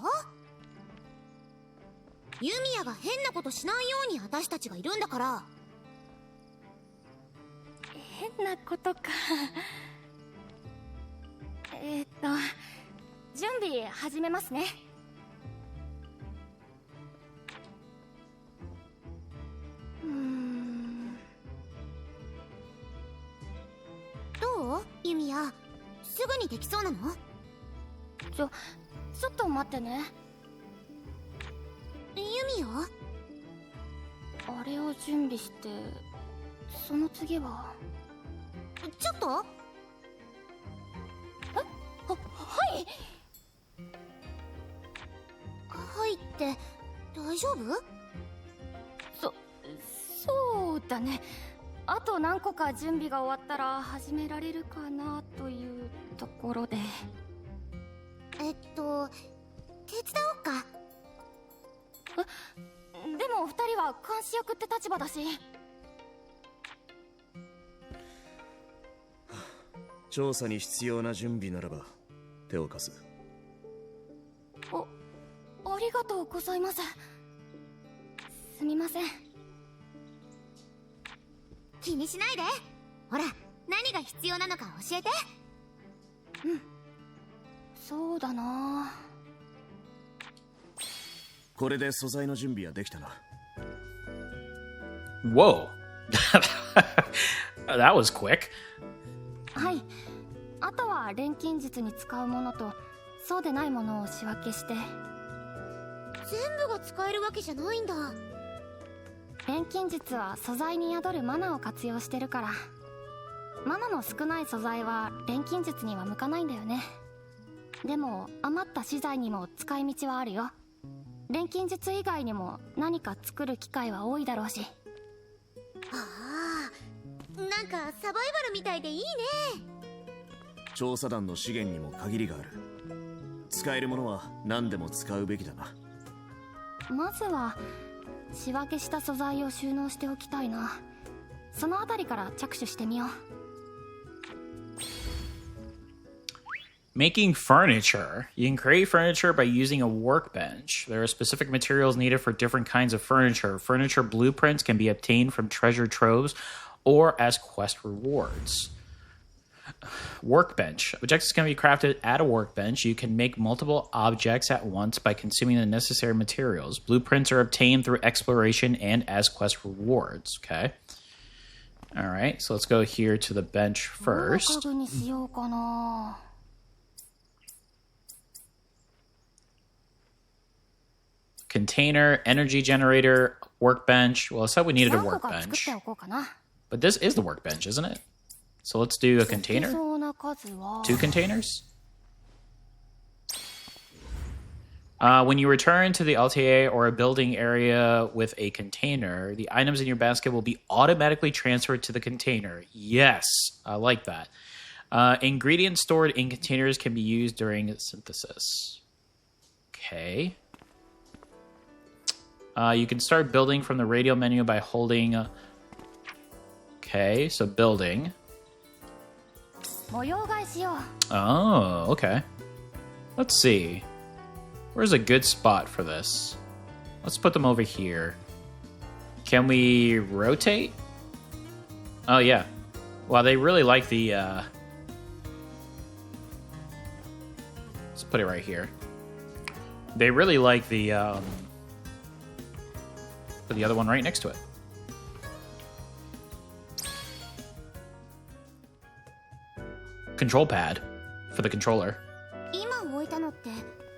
Speaker 6: ユミヤが変なことしないように私たちがいるんだから。
Speaker 3: 変なことか。準備始めますね。
Speaker 6: どうユミヤ、すぐにできそうなの？
Speaker 3: ちょっと待ってね。
Speaker 6: ユミヤ？
Speaker 3: あれを準備して、その次は。
Speaker 6: ちょっと？
Speaker 3: はい
Speaker 6: はいって大丈夫？
Speaker 3: そうだね。あと何個か準備が終わったら始められるかなというところで。
Speaker 6: 手伝おっか。
Speaker 3: でも二人は監視役って立場だし。
Speaker 5: 調査に必要な準備ならば手を貸す。
Speaker 3: ありがとうございます。すみません。
Speaker 6: 気にしないで。ほら、何が必要なのか教えて。
Speaker 3: そうだな。
Speaker 5: これで素材の準備はできたな。
Speaker 1: Whoa. That was quick.
Speaker 3: はい。あとは錬金術に使うものとそうでないものを仕分けして。
Speaker 6: 全部が使えるわけじゃないんだ。
Speaker 3: 錬金術は素材に宿るマナを活用してるから、マナの少ない素材は錬金術には向かないんだよね。でも余った資材にも使い道はあるよ。錬金術以外にも何か作る機会は多いだろうし。
Speaker 6: ああ、なんかサバイバルみたいでいいね。
Speaker 5: 調査団の資源にも限りがある。使えるものは何でも使うべきだな。
Speaker 3: まずは仕分けした素材を収納しておきたいな。そのあたりから着手してみよう。
Speaker 1: Making furniture. You can create furniture by using a workbench. There are specific materials needed for different kinds of furniture. Furniture blueprints can be obtained from treasure troves or as quest rewards. Workbench. Objects can be crafted at a workbench. You can make multiple objects at once by consuming the necessary materials. Blueprints are obtained through exploration and as quest rewards. Okay. All right, so let's go here to the bench first. Container, energy generator, workbench. Well, I said we needed a workbench. But this is the workbench, isn't it? So let's do a container. 2 containers. When you return to the Atelier or a building area with a container, the items in your basket will be automatically transferred to the container. Yes, I like that. Ingredients stored in containers can be used during synthesis. Okay. You can start building from the radial menu by holding... Okay, so building. Oh, okay. Let's see. Where's a good spot for this? Let's put them over here. Can we rotate? Oh, yeah. Well, they really like the... Let's put it right here. They really like the... Put the other one right next to it. Control pad for the controller.
Speaker 6: 今置いたのって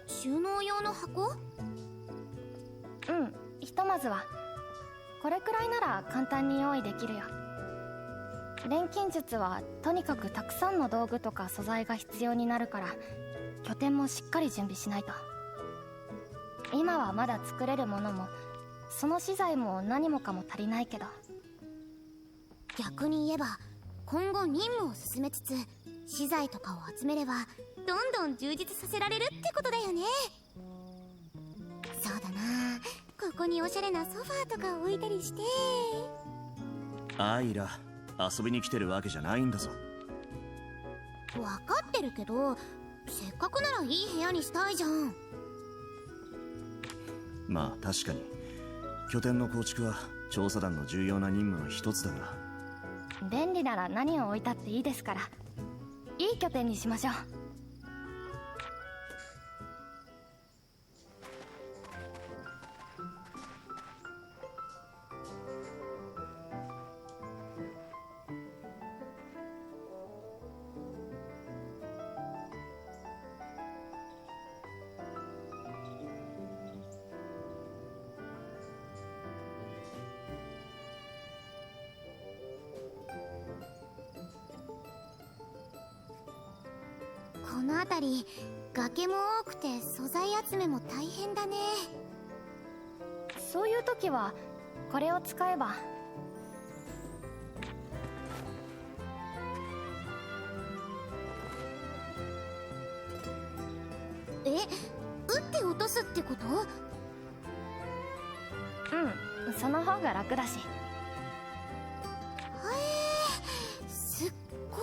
Speaker 6: 収納用の箱？
Speaker 3: ひとまずはこれくらいなら簡単に用意できるよ。錬金術はとにかくたくさんの道具とか素材が必要になるから、拠点もしっかり準備しないと。今はまだ作れるものもその資材も何もかも足りないけど。
Speaker 6: 逆に言えば今後任務を進めつつ資材とかを集めればどんどん充実させられるってことだよね。そうだな、ここにおしゃれなソファーとか置いたりして。
Speaker 5: アイラ、遊びに来てるわけじゃないんだぞ。
Speaker 6: 分かってるけど、せっかくならいい部屋にしたいじゃん。
Speaker 5: まあ確かに拠点の構築は調査団の重要な任務の一つだが、
Speaker 3: 便利なら何を置いたっていいですから、いい拠点にしましょう。
Speaker 6: この辺り崖も多くて素材集めも大変だね。
Speaker 3: そういう時はこれを使えば。
Speaker 6: え、打って落とすってこと？
Speaker 3: うん、その方が楽だし。
Speaker 6: すっごい。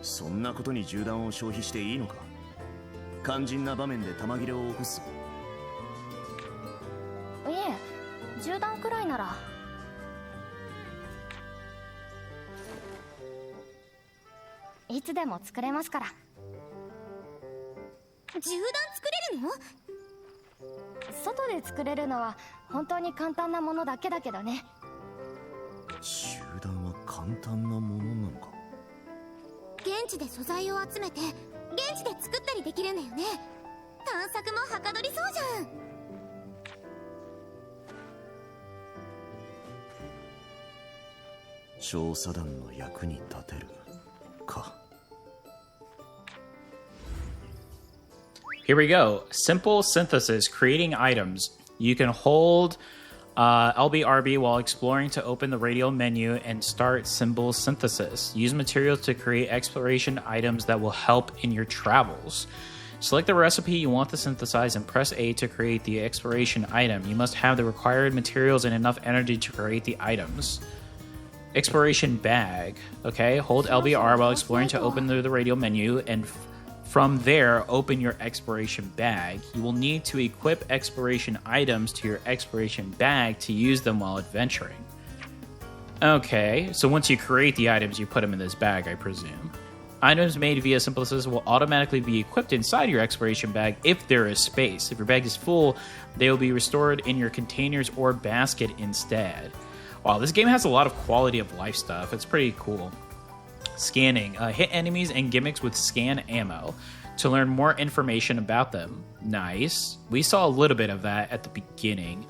Speaker 5: そんなことに銃弾を消費していいのか。肝心な場面で弾切れを起こす。
Speaker 3: いえ、銃弾くらいなら。いつでも作れますから。
Speaker 6: 銃弾作れるの？
Speaker 3: 外で作れるのは本当に簡単なものだけだけどね。
Speaker 5: 銃弾は簡単なものなのか。
Speaker 6: 現地で素材を集めて現地で作ったりできるんだよね。探索もはかどりそうじゃん。
Speaker 5: 調査団の役に立てるか。
Speaker 1: Here we go. Simple synthesis, creating items. You can hold LBRB while exploring to open the radial menu and start symbol synthesis. Use materials to create exploration items that will help in your travels. Select the recipe you want to synthesize and press A to create the exploration item. You must have the required materials and enough energy to create the items. Exploration bag. Okay, hold LBR while exploring to open the radial menu, and from there, open your exploration bag. You will need to equip exploration items to your exploration bag to use them while adventuring. Okay, so once you create the items, you put them in this bag, I presume. Items made via synthesis will automatically be equipped inside your exploration bag if there is space. If your bag is full, they will be restored in your containers or basket instead. Wow, this game has a lot of quality of life stuff. It's pretty cool. Scanning. Hit enemies and gimmicks with scan ammo to learn more information about them. Nice. We saw a little bit of that at the beginning.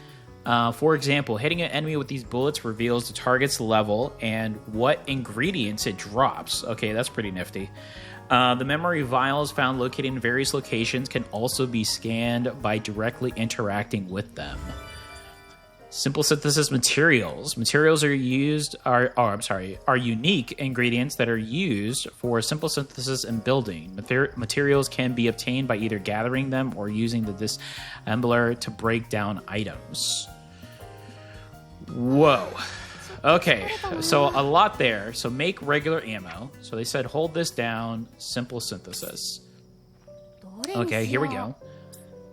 Speaker 1: For example, hitting an enemy with these bullets reveals the target's level and what ingredients it drops. Okay, that's pretty nifty. The memory vials found located in various locations can also be scanned by directly interacting with them. Simple synthesis materials. Materials are unique ingredients that are used for simple synthesis and building. Materials can be obtained by either gathering them or using the disassembler to break down items. Whoa. Okay, so a lot there. So make regular ammo. So they said hold this down, simple synthesis. Okay, here we go.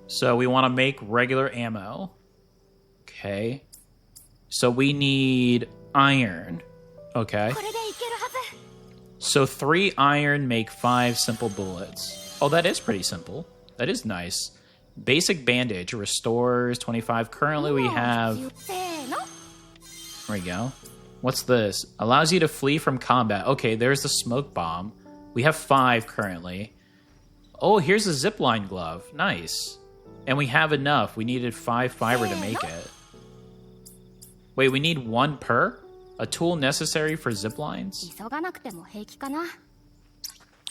Speaker 1: So we want to make regular ammo. Okay. So we need iron. Okay. So 3 iron make 5 simple bullets. Oh, that is pretty simple. That is nice. Basic bandage restores 25. Currently we have... There we go. What's this? Allows you to flee from combat. Okay, there's the smoke bomb. We have 5 currently. Oh, here's a zipline glove. Nice. And we have enough. We needed 5 fiber to make it. Wait, we need 1 per? A tool necessary for zip lines?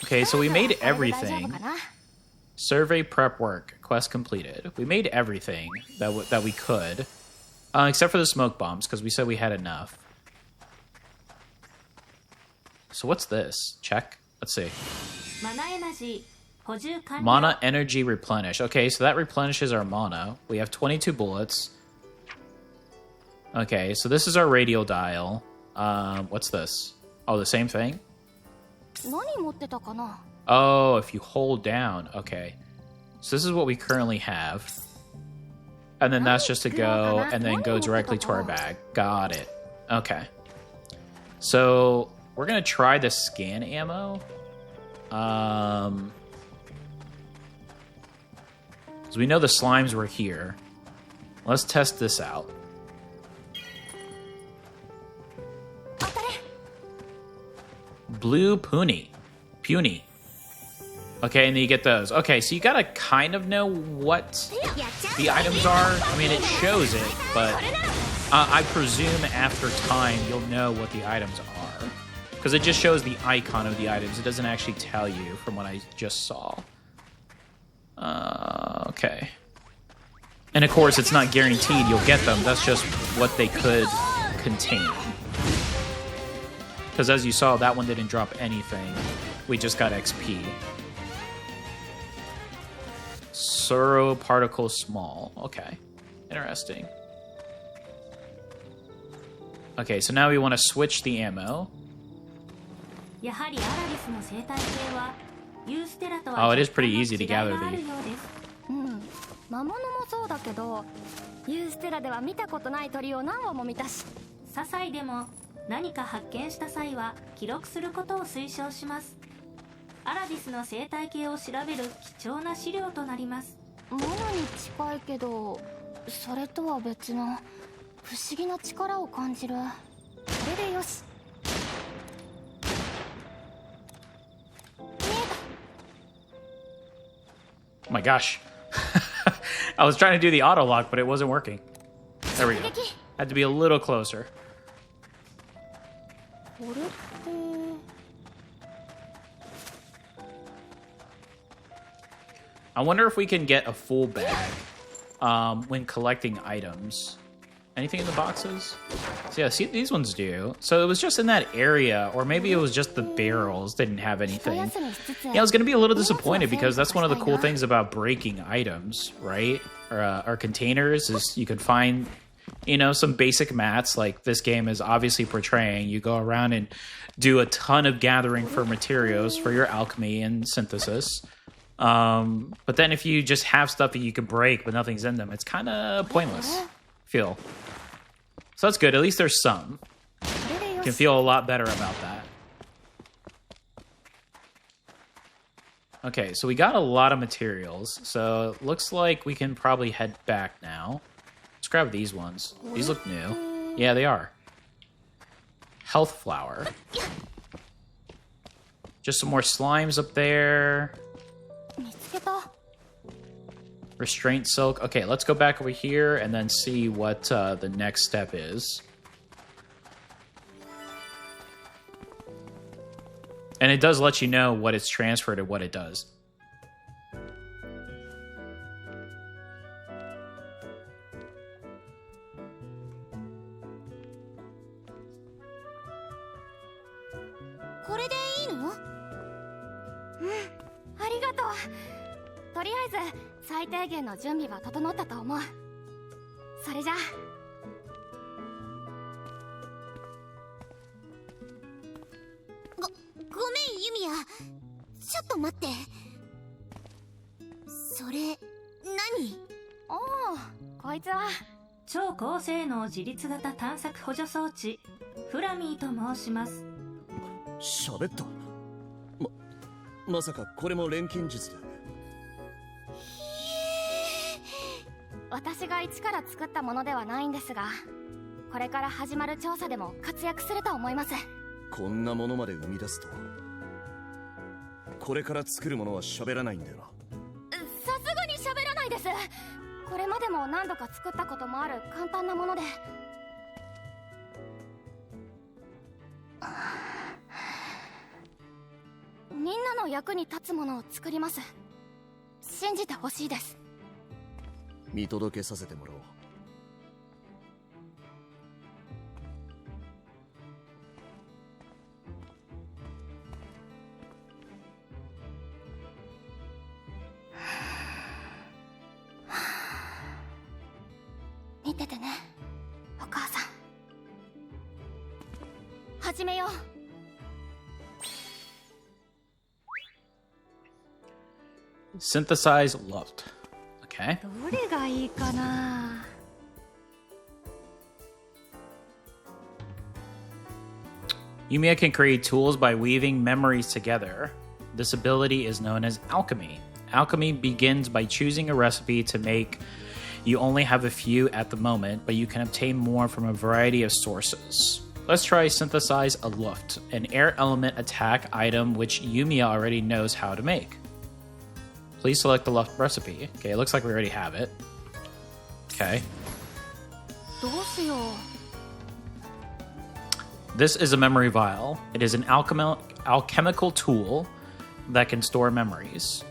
Speaker 1: Okay, so we made everything. Survey prep work. Quest completed. We made everything that we could. Except for the smoke bombs, because we said we had enough. So what's this? Check. Let's see. Mana energy replenish. Okay, so that replenishes our mana. We have 22 bullets. Okay, so this is our radial dial. What's this? Oh, the same thing? Oh, if you hold down. Okay. So this is what we currently have. And then that's just to go and then go directly to our bag. Got it. Okay. So we're going to try the scan ammo. Because we know the slimes were here. Let's test this out. Blue puny. Okay, and then you get those. Okay, so you gotta kind of know what the items are. I mean, it shows it, but I presume after time you'll know what the items are. Because it just shows the icon of the items. It doesn't actually tell you from what I just saw. Okay. And of course, it's not guaranteed you'll get them. That's just what they could contain. Because as you saw, that one didn't drop anything. We just got XP. Suro particle small. Okay. Interesting. Okay, so now we want to switch the ammo. Oh, it is pretty easy to gather these.
Speaker 3: 魔物もそうだけど、ユーステラでは見たことない鳥を何羽も見たし。
Speaker 7: 些細でも何か発見した際は記録することを推奨します。アラディスの生態系を調べる貴重な資料となります。
Speaker 3: 物に近いけど、それとは別の不思議な力を感じる。それでよし。
Speaker 1: Oh my gosh. I was trying to do the auto lock, but it wasn't working. There we go. Had to be a little closer. I wonder if we can get a full bag when collecting items. Anything in the boxes? So yeah, see, these ones do. So it was just in that area, or maybe it was just the barrels didn't have anything. Yeah, I was going to be a little disappointed because that's one of the cool things about breaking items, right? Or containers is you could find, you know, some basic mats like this game is obviously portraying. You go around and do a ton of gathering for materials for your alchemy and synthesis. But then if you just have stuff that you can break but nothing's in them, it's kind of pointless. Feel. So that's good. At least there's some. Can feel a lot better about that. Okay, so we got a lot of materials. So it looks like we can probably head back now. Let's grab these ones. These look new. Yeah, they are. Health flower. Just some more slimes up there. Restraint silk. Okay, let's go back over here and then see what the next step is. And it does let you know what it's transferred and what it does.
Speaker 7: 超高性能自立型探索補助装置フラミーと申します。
Speaker 5: 喋った。まさかこれも錬金術で。
Speaker 3: 私が一から作ったものではないんですが、これから始まる調査でも活躍すると思います。
Speaker 5: こんなものまで生み出すとは。これから作るものは喋らないんだよな。
Speaker 3: さすがに喋らないです。これまでも何度か作ったこともある簡単なもので。みんなの役に立つものを作ります。信じてほしいです。
Speaker 5: 見届けさせてもらおう。
Speaker 3: 見ててね、お母さん。始めよう。
Speaker 1: Synthesize loved. Okay.
Speaker 3: どれがいいかな。
Speaker 1: Yumia can create tools by weaving memories together. This ability is known as alchemy. Alchemy begins by choosing a recipe to make. You only have a few at the moment, but you can obtain more from a variety of sources. Let's try Synthesize a Luft, an air element attack item which Yumia already knows how to make. Please select the Luft recipe. Okay, it looks like we already have it. Okay.
Speaker 3: どうしよう。
Speaker 1: This is a memory vial. It is an alchemical tool that can store memories.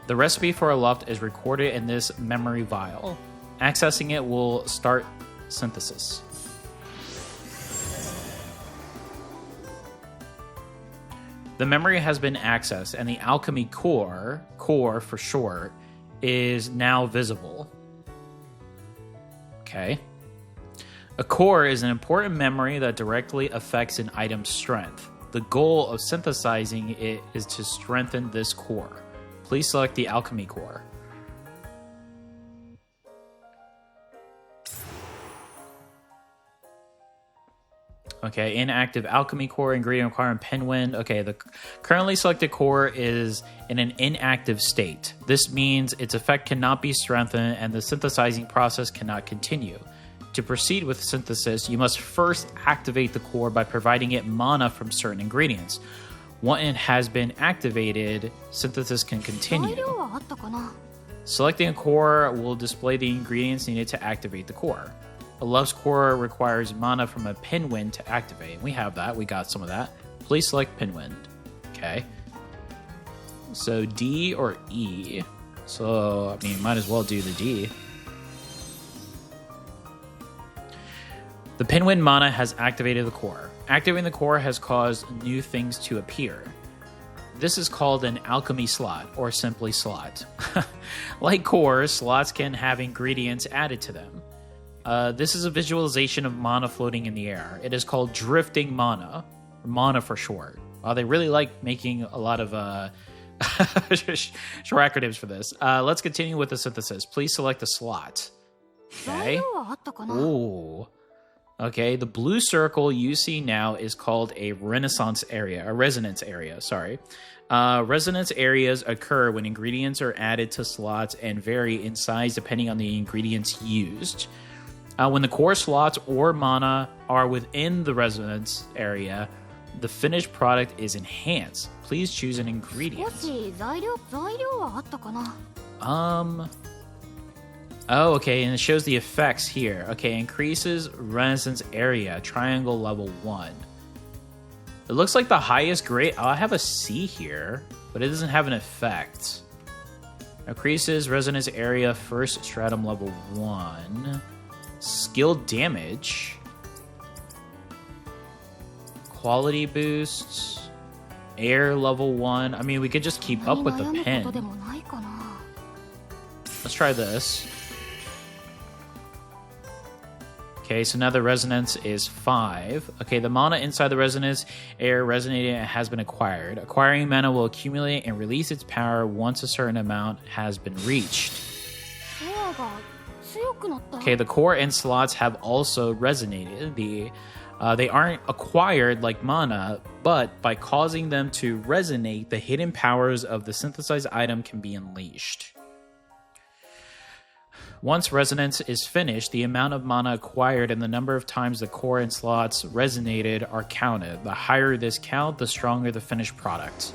Speaker 1: The recipe for a luft is recorded in this memory vial. Accessing it will start synthesis. The memory has been accessed, and the alchemy core for short, is now visible. Okay. A core is an important memory that directly affects an item's strength. The goal of synthesizing it is to strengthen this core. Please select the alchemy core. Okay, inactive alchemy core ingredient requiring penwind. Okay, the currently selected core is in an inactive state. This means its effect cannot be strengthened and the synthesizing process cannot continue. To proceed with synthesis, you must first activate the core by providing it mana from certain ingredients. Once it has been activated, synthesis can continue.
Speaker 3: 材料はあったかな。
Speaker 1: Selecting a core will display the ingredients needed to activate the core. A Love's core requires mana from a Pinwind to activate. We have that. We got some of that. Please select Pinwind. Okay. So D or E. So, I mean, might as well do the D. The Pinwind mana has activated the core. Activating the core has caused new things to appear. This is called an alchemy slot, or simply slot. Like cores, slots can have ingredients added to them. This is a visualization of mana floating in the air. It is called drifting mana, or mana for short. They really like making a lot of short acronyms for this. Let's continue with the synthesis. Please select a slot.
Speaker 3: 材
Speaker 1: Okay.
Speaker 3: 料はあったかな。
Speaker 1: Ooh. Okay, the blue circle you see now is called a resonance area, sorry. Resonance areas occur when ingredients are added to slots and vary in size depending on the ingredients used. When the core slots or mana are within the resonance area, the finished product is enhanced. Please choose an
Speaker 3: 少
Speaker 1: ingredient.
Speaker 3: し材料はあったかな。
Speaker 1: Oh, okay, and it shows the effects here. Okay, increases resonance area, triangle level 1. It looks like the highest grade. Oh, I have a C here, but it doesn't have an effect. Increases resonance area, first stratum level 1. Skill damage. Quality boosts. Air level 1. I mean, we could just keep up with the
Speaker 3: 悩むことで
Speaker 1: pen.
Speaker 3: もないかな。
Speaker 1: Let's try this. Okay, so now the resonance is 5. Okay, the mana inside the resonance air resonating has been acquired. Acquiring mana will accumulate and release its power once a certain amount has been reached.
Speaker 3: コアが強くなった。
Speaker 1: Okay, the core and slots have also resonated. They aren't acquired like mana, but by causing them to resonate, the hidden powers of the synthesized item can be unleashed. Once resonance is finished, the amount of mana acquired and the number of times the core and slots resonated are counted. The higher this count, the stronger the finished product.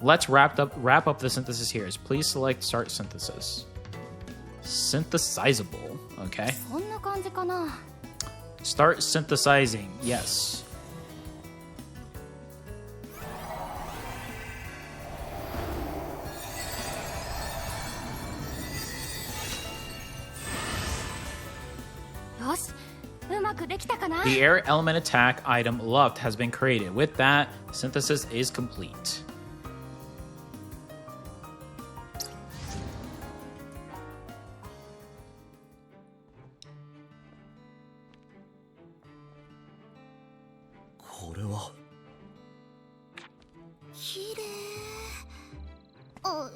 Speaker 1: Let's wrap up the synthesis here. Please select Start Synthesis. Synthesizable. Okay.
Speaker 3: こんな感じかな。
Speaker 1: Start synthesizing. Yes. The air element attack item Luft has been created. With that, synthesis is complete.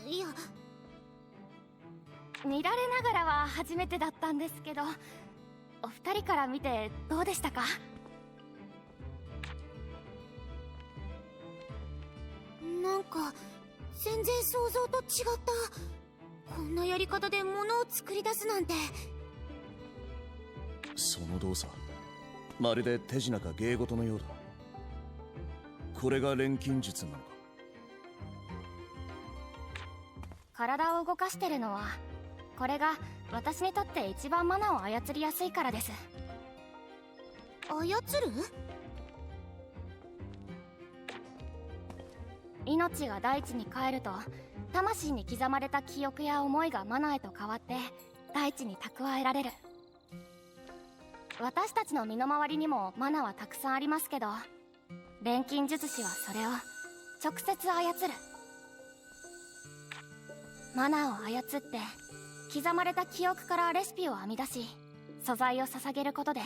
Speaker 6: いや、
Speaker 3: 見られながらは初めてだったんですけど、お二人から見てどうでしたか？
Speaker 6: なんか全然想像と違った。こんなやり方で物を作り出すなんて。
Speaker 5: その動作、まるで手品か芸事のようだ。これが錬金術なのか？
Speaker 3: 体を動かしてるのは、これが私にとって一番マナを操りやすいからです。
Speaker 6: 操る？
Speaker 3: 命が大地に帰ると、魂に刻まれた記憶や思いがマナへと変わって大地に蓄えられる。私たちの身の回りにもマナはたくさんありますけど、錬金術師はそれを直接操る。マナーを操って刻まれた記憶からレシピを編み出し、素材を捧げることで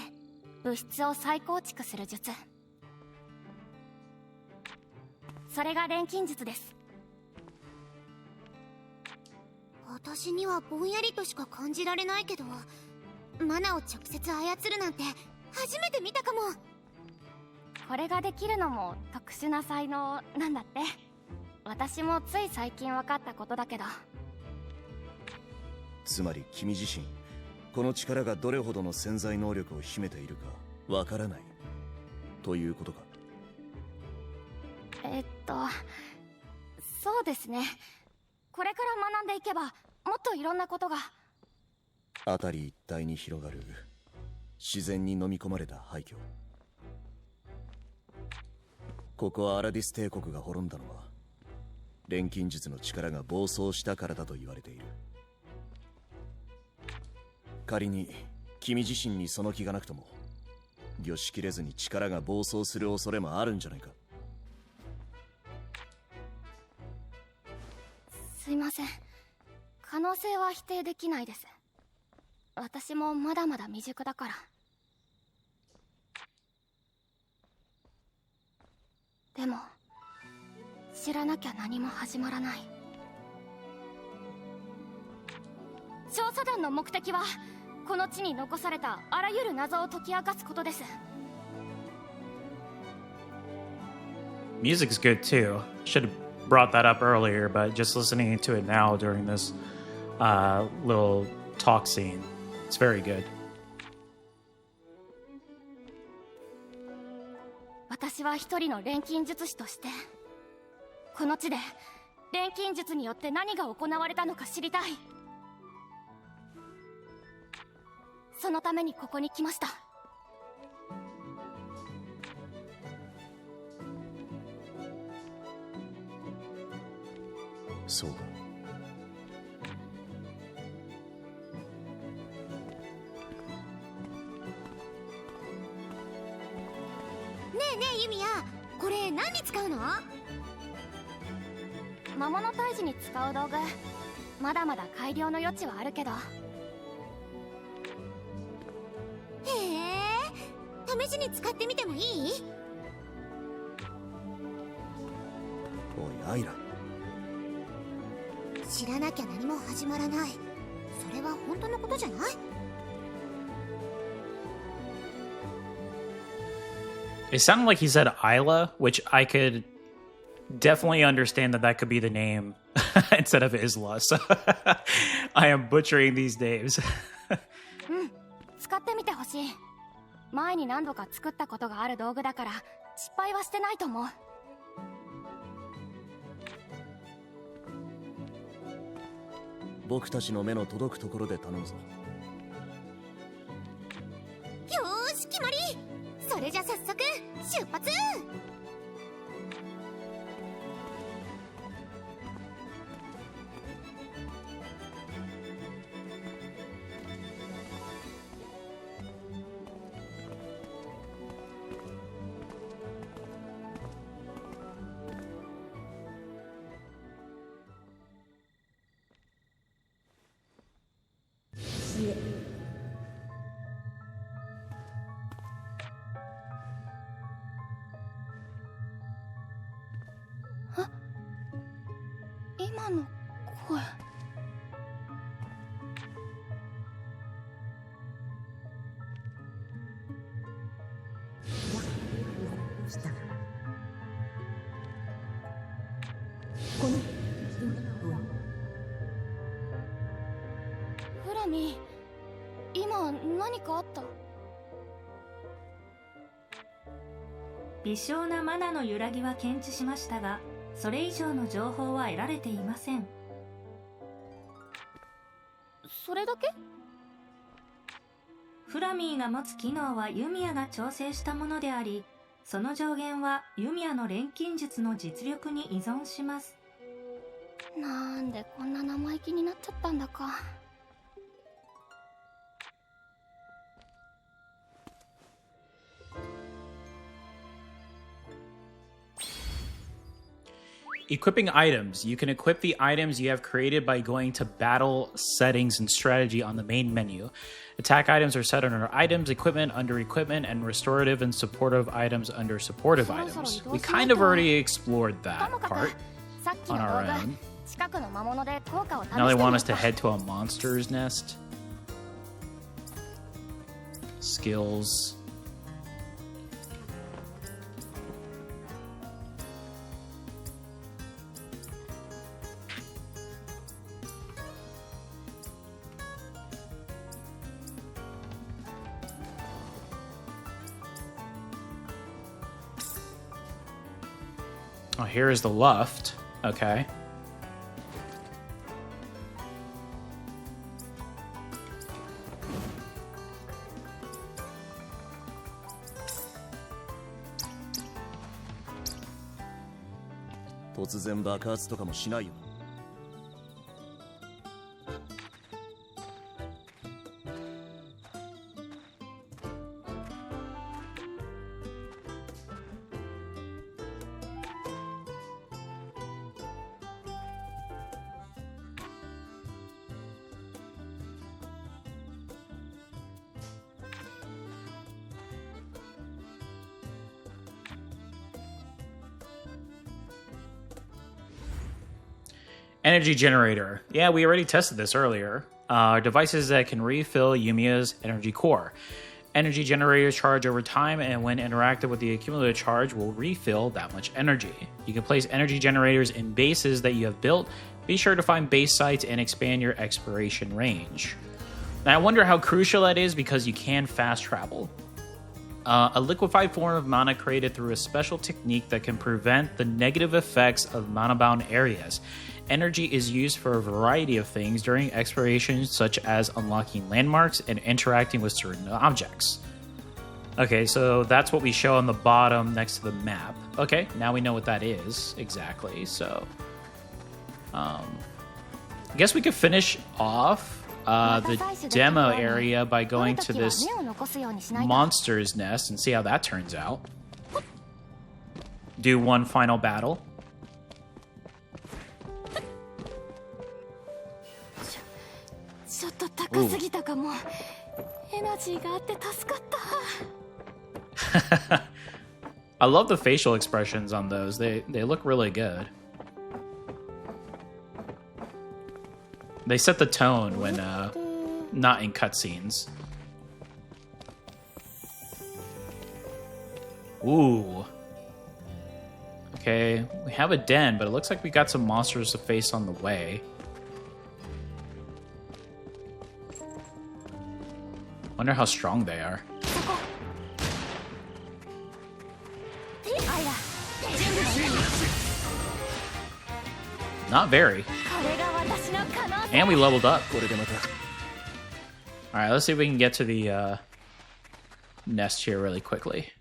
Speaker 3: 物質を再構築する術。それが錬金術です。
Speaker 6: 私にはぼんやりとしか感じられないけど、マナを直接操るなんて初めて見たかも。
Speaker 3: これができるのも特殊な才能なんだって。私もつい最近分かったことだけど。
Speaker 5: つまり君自身、この力がどれほどの潜在能力を秘めているかわからないということか？
Speaker 3: そうですね。これから学んでいけばもっといろんなことが。
Speaker 5: 辺り一帯に広がる自然に飲み込まれた廃墟。ここはアラディス帝国が滅んだのは錬金術の力が暴走したからだと言われている。仮に君自身にその気がなくとも、御しきれずに力が暴走する恐れもあるんじゃないか？
Speaker 3: すいません。可能性は否定できないです。私もまだまだ未熟だから。でも知らなきゃ何も始まらない。調査団の目的はこの地に残されたあらゆる謎を解き明かすことです。
Speaker 1: Music's good too. Should have brought that up earlier, but just listening to it now during this little talk scene, it's very good.
Speaker 3: 私は一人の錬金術師として、この地で錬金術によって何が行われたのか知りたい。そのためにここに来ました。
Speaker 5: そうか。
Speaker 6: ねえねえユミヤ、これ何に使うの？
Speaker 3: 魔物退治に使う道具。まだまだ改良の余地はあるけど。
Speaker 6: へえ、試しに使ってみてもいい？
Speaker 5: おいアイラ、
Speaker 6: 知らなきゃ何も始まらない。それは本当のことじゃない？
Speaker 1: It sounded like he said Isla, which I could definitely understand that could be the name instead of Isla. So I am butchering these names.
Speaker 3: 使ってみてほしい。前に何度か作ったことがある道具だから失敗はしてないと思う。
Speaker 5: 僕たちの目の届くところで頼むぞ。
Speaker 6: よーし決まり。それじゃ早速出発。
Speaker 3: 今の声。フラミ、今何かあった？
Speaker 7: 微小なマナの揺らぎは検知しましたが、それ以上の情報は得られていません。
Speaker 3: それだけ？
Speaker 7: フラミーが持つ機能はユミヤが調整したものであり、その上限はユミヤの錬金術の実力に依存します。
Speaker 3: なんでこんな生意気になっちゃったんだか。
Speaker 1: Equipping items. You can equip the items you have created by going to Battle, Settings, and Strategy on the main menu. Attack items are set under Items, Equipment under Equipment, and Restorative and Supportive items under Supportive items. We kind of already explored that part on our own. Now they want us to head to a monster's nest. Skills. Oh, here is the Luft. Okay. Energy generator. Yeah, we already tested this earlier. Devices that can refill Yumia's energy core. Energy generators charge over time, and when interactive with the accumulated charge, will refill that much energy. You can place energy generators in bases that you have built. Be sure to find base sites and expand your exploration range. Now, I wonder how crucial that is because you can fast travel. A liquefied form of mana created through a special technique that can prevent the negative effects of mana-bound areas. Energy is used for a variety of things during exploration, such as unlocking landmarks and interacting with certain objects. Okay, so that's what we show on the bottom next to the map. Okay, now we know what that is exactly. So, I guess we could finish off the demo area by going to this monster's nest and see how that turns out. Do one final battle. I love the facial expressions on those. They look really good. They set the tone when not in cutscenes. Ooh. Okay, we have a den, but it looks like we got some monsters to face on the way. Wonder how strong they are. Not very. And we leveled up. Alright, let's see if we can get to the nest here really quickly.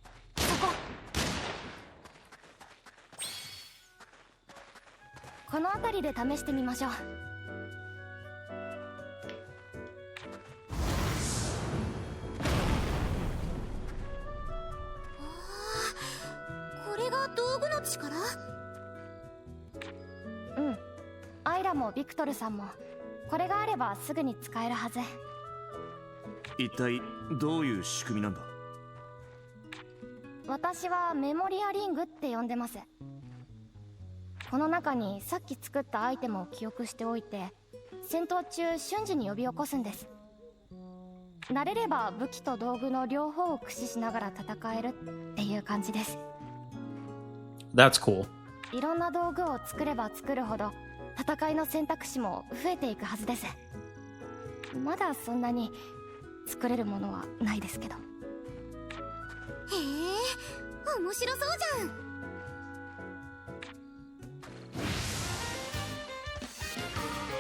Speaker 3: この中にさっき作ったアイテムを記憶しておいて、戦闘中瞬時に呼び起こすんです。慣れれば武器と道具の両方を駆使しながら戦えるっていう感じです。
Speaker 1: That's cool.
Speaker 3: いろんな道具を作れば作るほど戦いの選択肢も増えていくはずです。まだそんなに作れるものはないですけど。へ
Speaker 6: え、面白そうじゃん。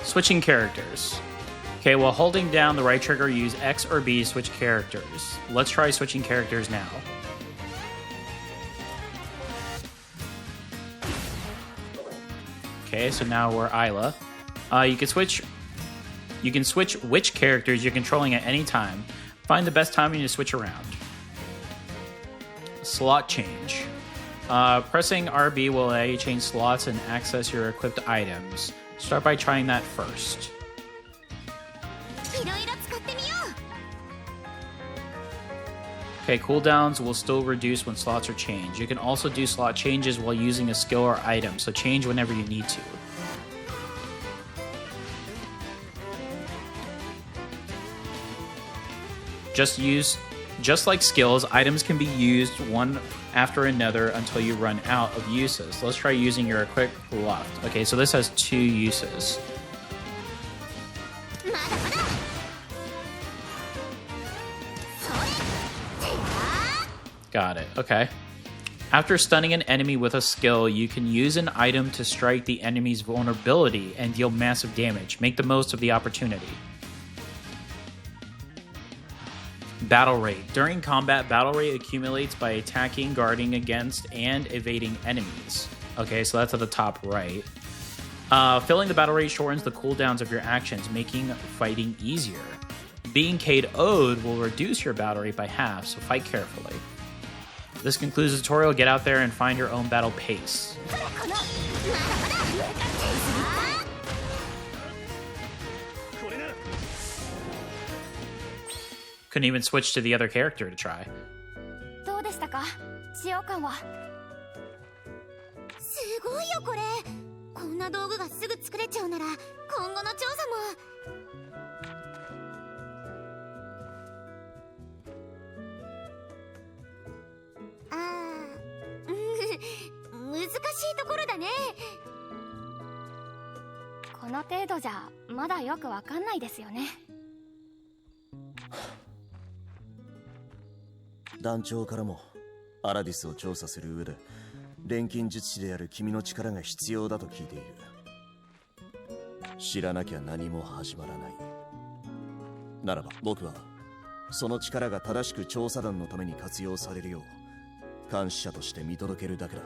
Speaker 1: Switching characters. Okay, while holding down the right trigger, use X or B to switch characters. Let's try switching characters now. Okay, so now we're Isla. You can switch which characters you're controlling at any time. Find the best timing to switch around. Slot change. Pressing RB will allow you to change slots and access your equipped items. Start by trying that first. Okay, cooldowns will still reduce when slots are changed. You can also do slot changes while using a skill or item, so change whenever you need to. Just like skills, items can be used one after another until you run out of uses. Let's try using your equipped left. Okay, so this has 2 uses. Got it, okay. After stunning an enemy with a skill, you can use an item to strike the enemy's vulnerability and deal massive damage. Make the most of the opportunity. Battle rate. During combat, battle rate accumulates by attacking, guarding against, and evading enemies. Okay, so that's at the top right. Filling the battle rate shortens the cooldowns of your actions, making fighting easier. Being KO'd will reduce your battle rate by half, so fight carefully. This concludes the tutorial. Get out there and find your own battle pace. Couldn't even switch to the other character to try.
Speaker 3: どうでしたか？使用感は。
Speaker 6: すごいよこれ。こんな道具がすぐ作れちゃうなら今後の調査も。難しいところだね。
Speaker 3: この程度じゃまだよくわかんないですよね。
Speaker 5: 団長からもアラディスを調査する上で錬金術師である君の力が必要だと聞いている。知らなきゃ何も始まらない。ならば僕はその力が正しく調査団のために活用されるよう監視者として見届けるだけだ。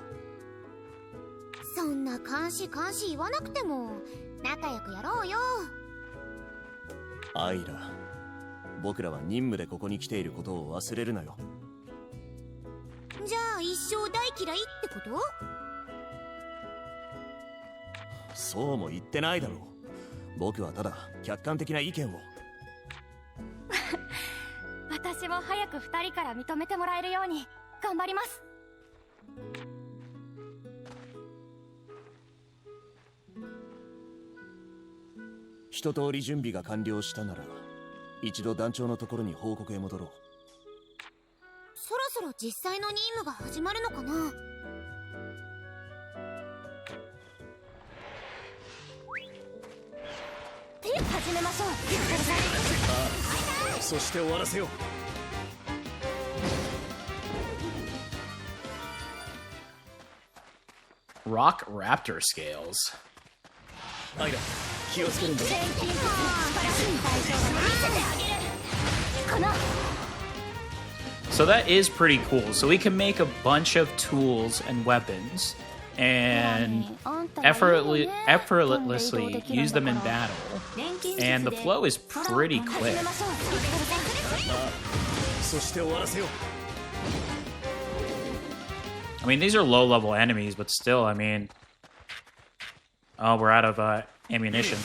Speaker 6: そんな監視言わなくても仲良くやろうよ。
Speaker 5: アイラ、僕らは任務でここに来ていることを忘れるなよ。
Speaker 6: じゃあ一生大嫌いってこと？
Speaker 5: そうも言ってないだろう。僕はただ客観的な意見を。
Speaker 3: 私も早く2人から認めてもらえるように頑張ります。
Speaker 5: 一通り準備が完了したなら一度団長のところに報告へ戻ろう。
Speaker 6: そろそろ実際の任務が始まるのかな。
Speaker 3: 始めましょう。
Speaker 5: ああ、そして終わらせよう。
Speaker 1: Rock Raptor scales.
Speaker 5: アイラ、気をつけるんだ。
Speaker 1: So that is pretty cool. So we can make a bunch of tools and weapons and effortlessly use them in battle. And the flow is pretty quick. I mean, these are low-level enemies, but still, I mean... Oh, we're out of ammunition.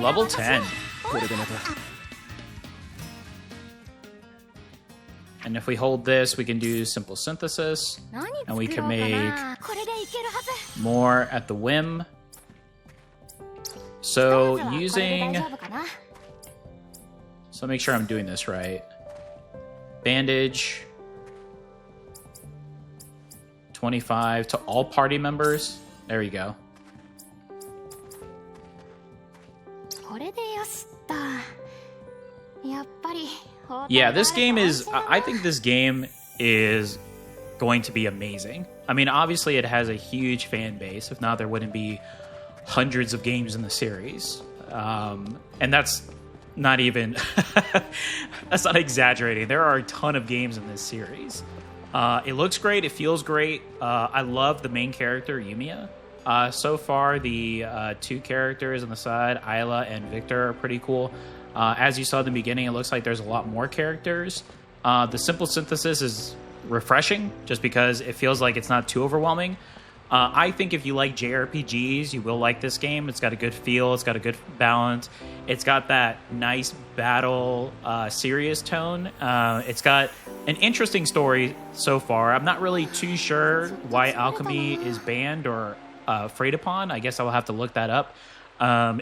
Speaker 1: Level 10.
Speaker 5: これでまた
Speaker 1: And if we hold this, we can do simple synthesis.
Speaker 3: 何
Speaker 1: And we
Speaker 3: 作ろ
Speaker 1: can
Speaker 3: うか
Speaker 1: make
Speaker 3: な。これでいけるはず。
Speaker 1: more at the whim.
Speaker 3: と
Speaker 1: So
Speaker 3: りあえずはこれで大
Speaker 1: using...
Speaker 3: 丈夫かな。
Speaker 1: So make sure I'm doing this right. Bandage. 25 to all party members. There you go.
Speaker 3: これでよしっと。やっぱり。
Speaker 1: Yeah, this game is... I think this game is going to be amazing. I mean, obviously it has a huge fan base. If not, there wouldn't be hundreds of games in the series. And that's not even... that's not exaggerating. There are a ton of games in this series. It looks great. It feels great. I love the main character, Yumia. So far, the two characters on the side, Isla and Victor, are pretty cool. As you saw in the beginning, it looks like there's a lot more characters. The simple synthesis is refreshing, just because it feels like it's not too overwhelming. I think if you like JRPGs, you will like this game. It's got a good feel. It's got a good balance. It's got that nice battle, serious tone. It's got an interesting story so far. I'm not really too sure why alchemy is banned or afraid upon. I guess I will have to look that up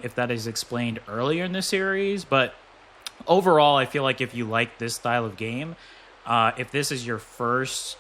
Speaker 1: if that is explained earlier in the series. But overall, I feel like if you like this style of game, if this is your first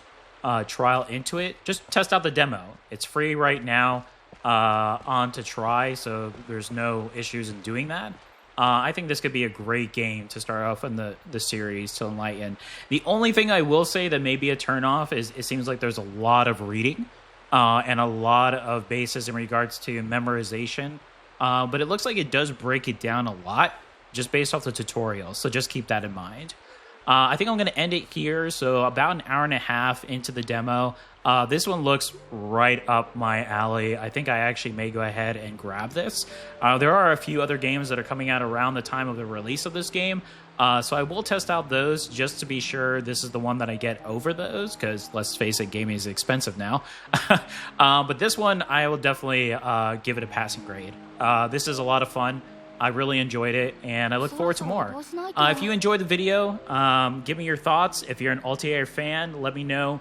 Speaker 1: trial into it, just test out the demo. It's free right now on to try, so there's no issues in doing that. I think this could be a great game to start off in the series to enlighten. The only thing I will say that may be a turnoff is it seems like there's a lot of reading and a lot of basis in regards to memorization. But it looks like it does break it down a lot just based off the tutorial, so just keep that in mind. I think I'm going to end it here. So about an hour and a half into the demo. This one looks right up my alley. I think I actually may go ahead and grab this. There are a few other games that are coming out around the time of the release of this game. So I will test out those just to be sure this is the one that I get over those, because let's face it, gaming is expensive now. But this one, I will definitely give it a passing grade. This is a lot of fun. I really enjoyed it, and I look forward to more. If you enjoyed the video, give me your thoughts. If you're an Atelier fan, let me know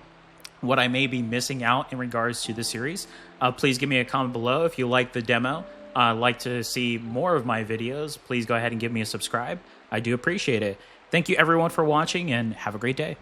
Speaker 1: what I may be missing out in regards to the series. Please give me a comment below if you like the demo. Like to see more of my videos. Please go ahead and give me a subscribe. I do appreciate it. Thank you everyone for watching, and have a great day.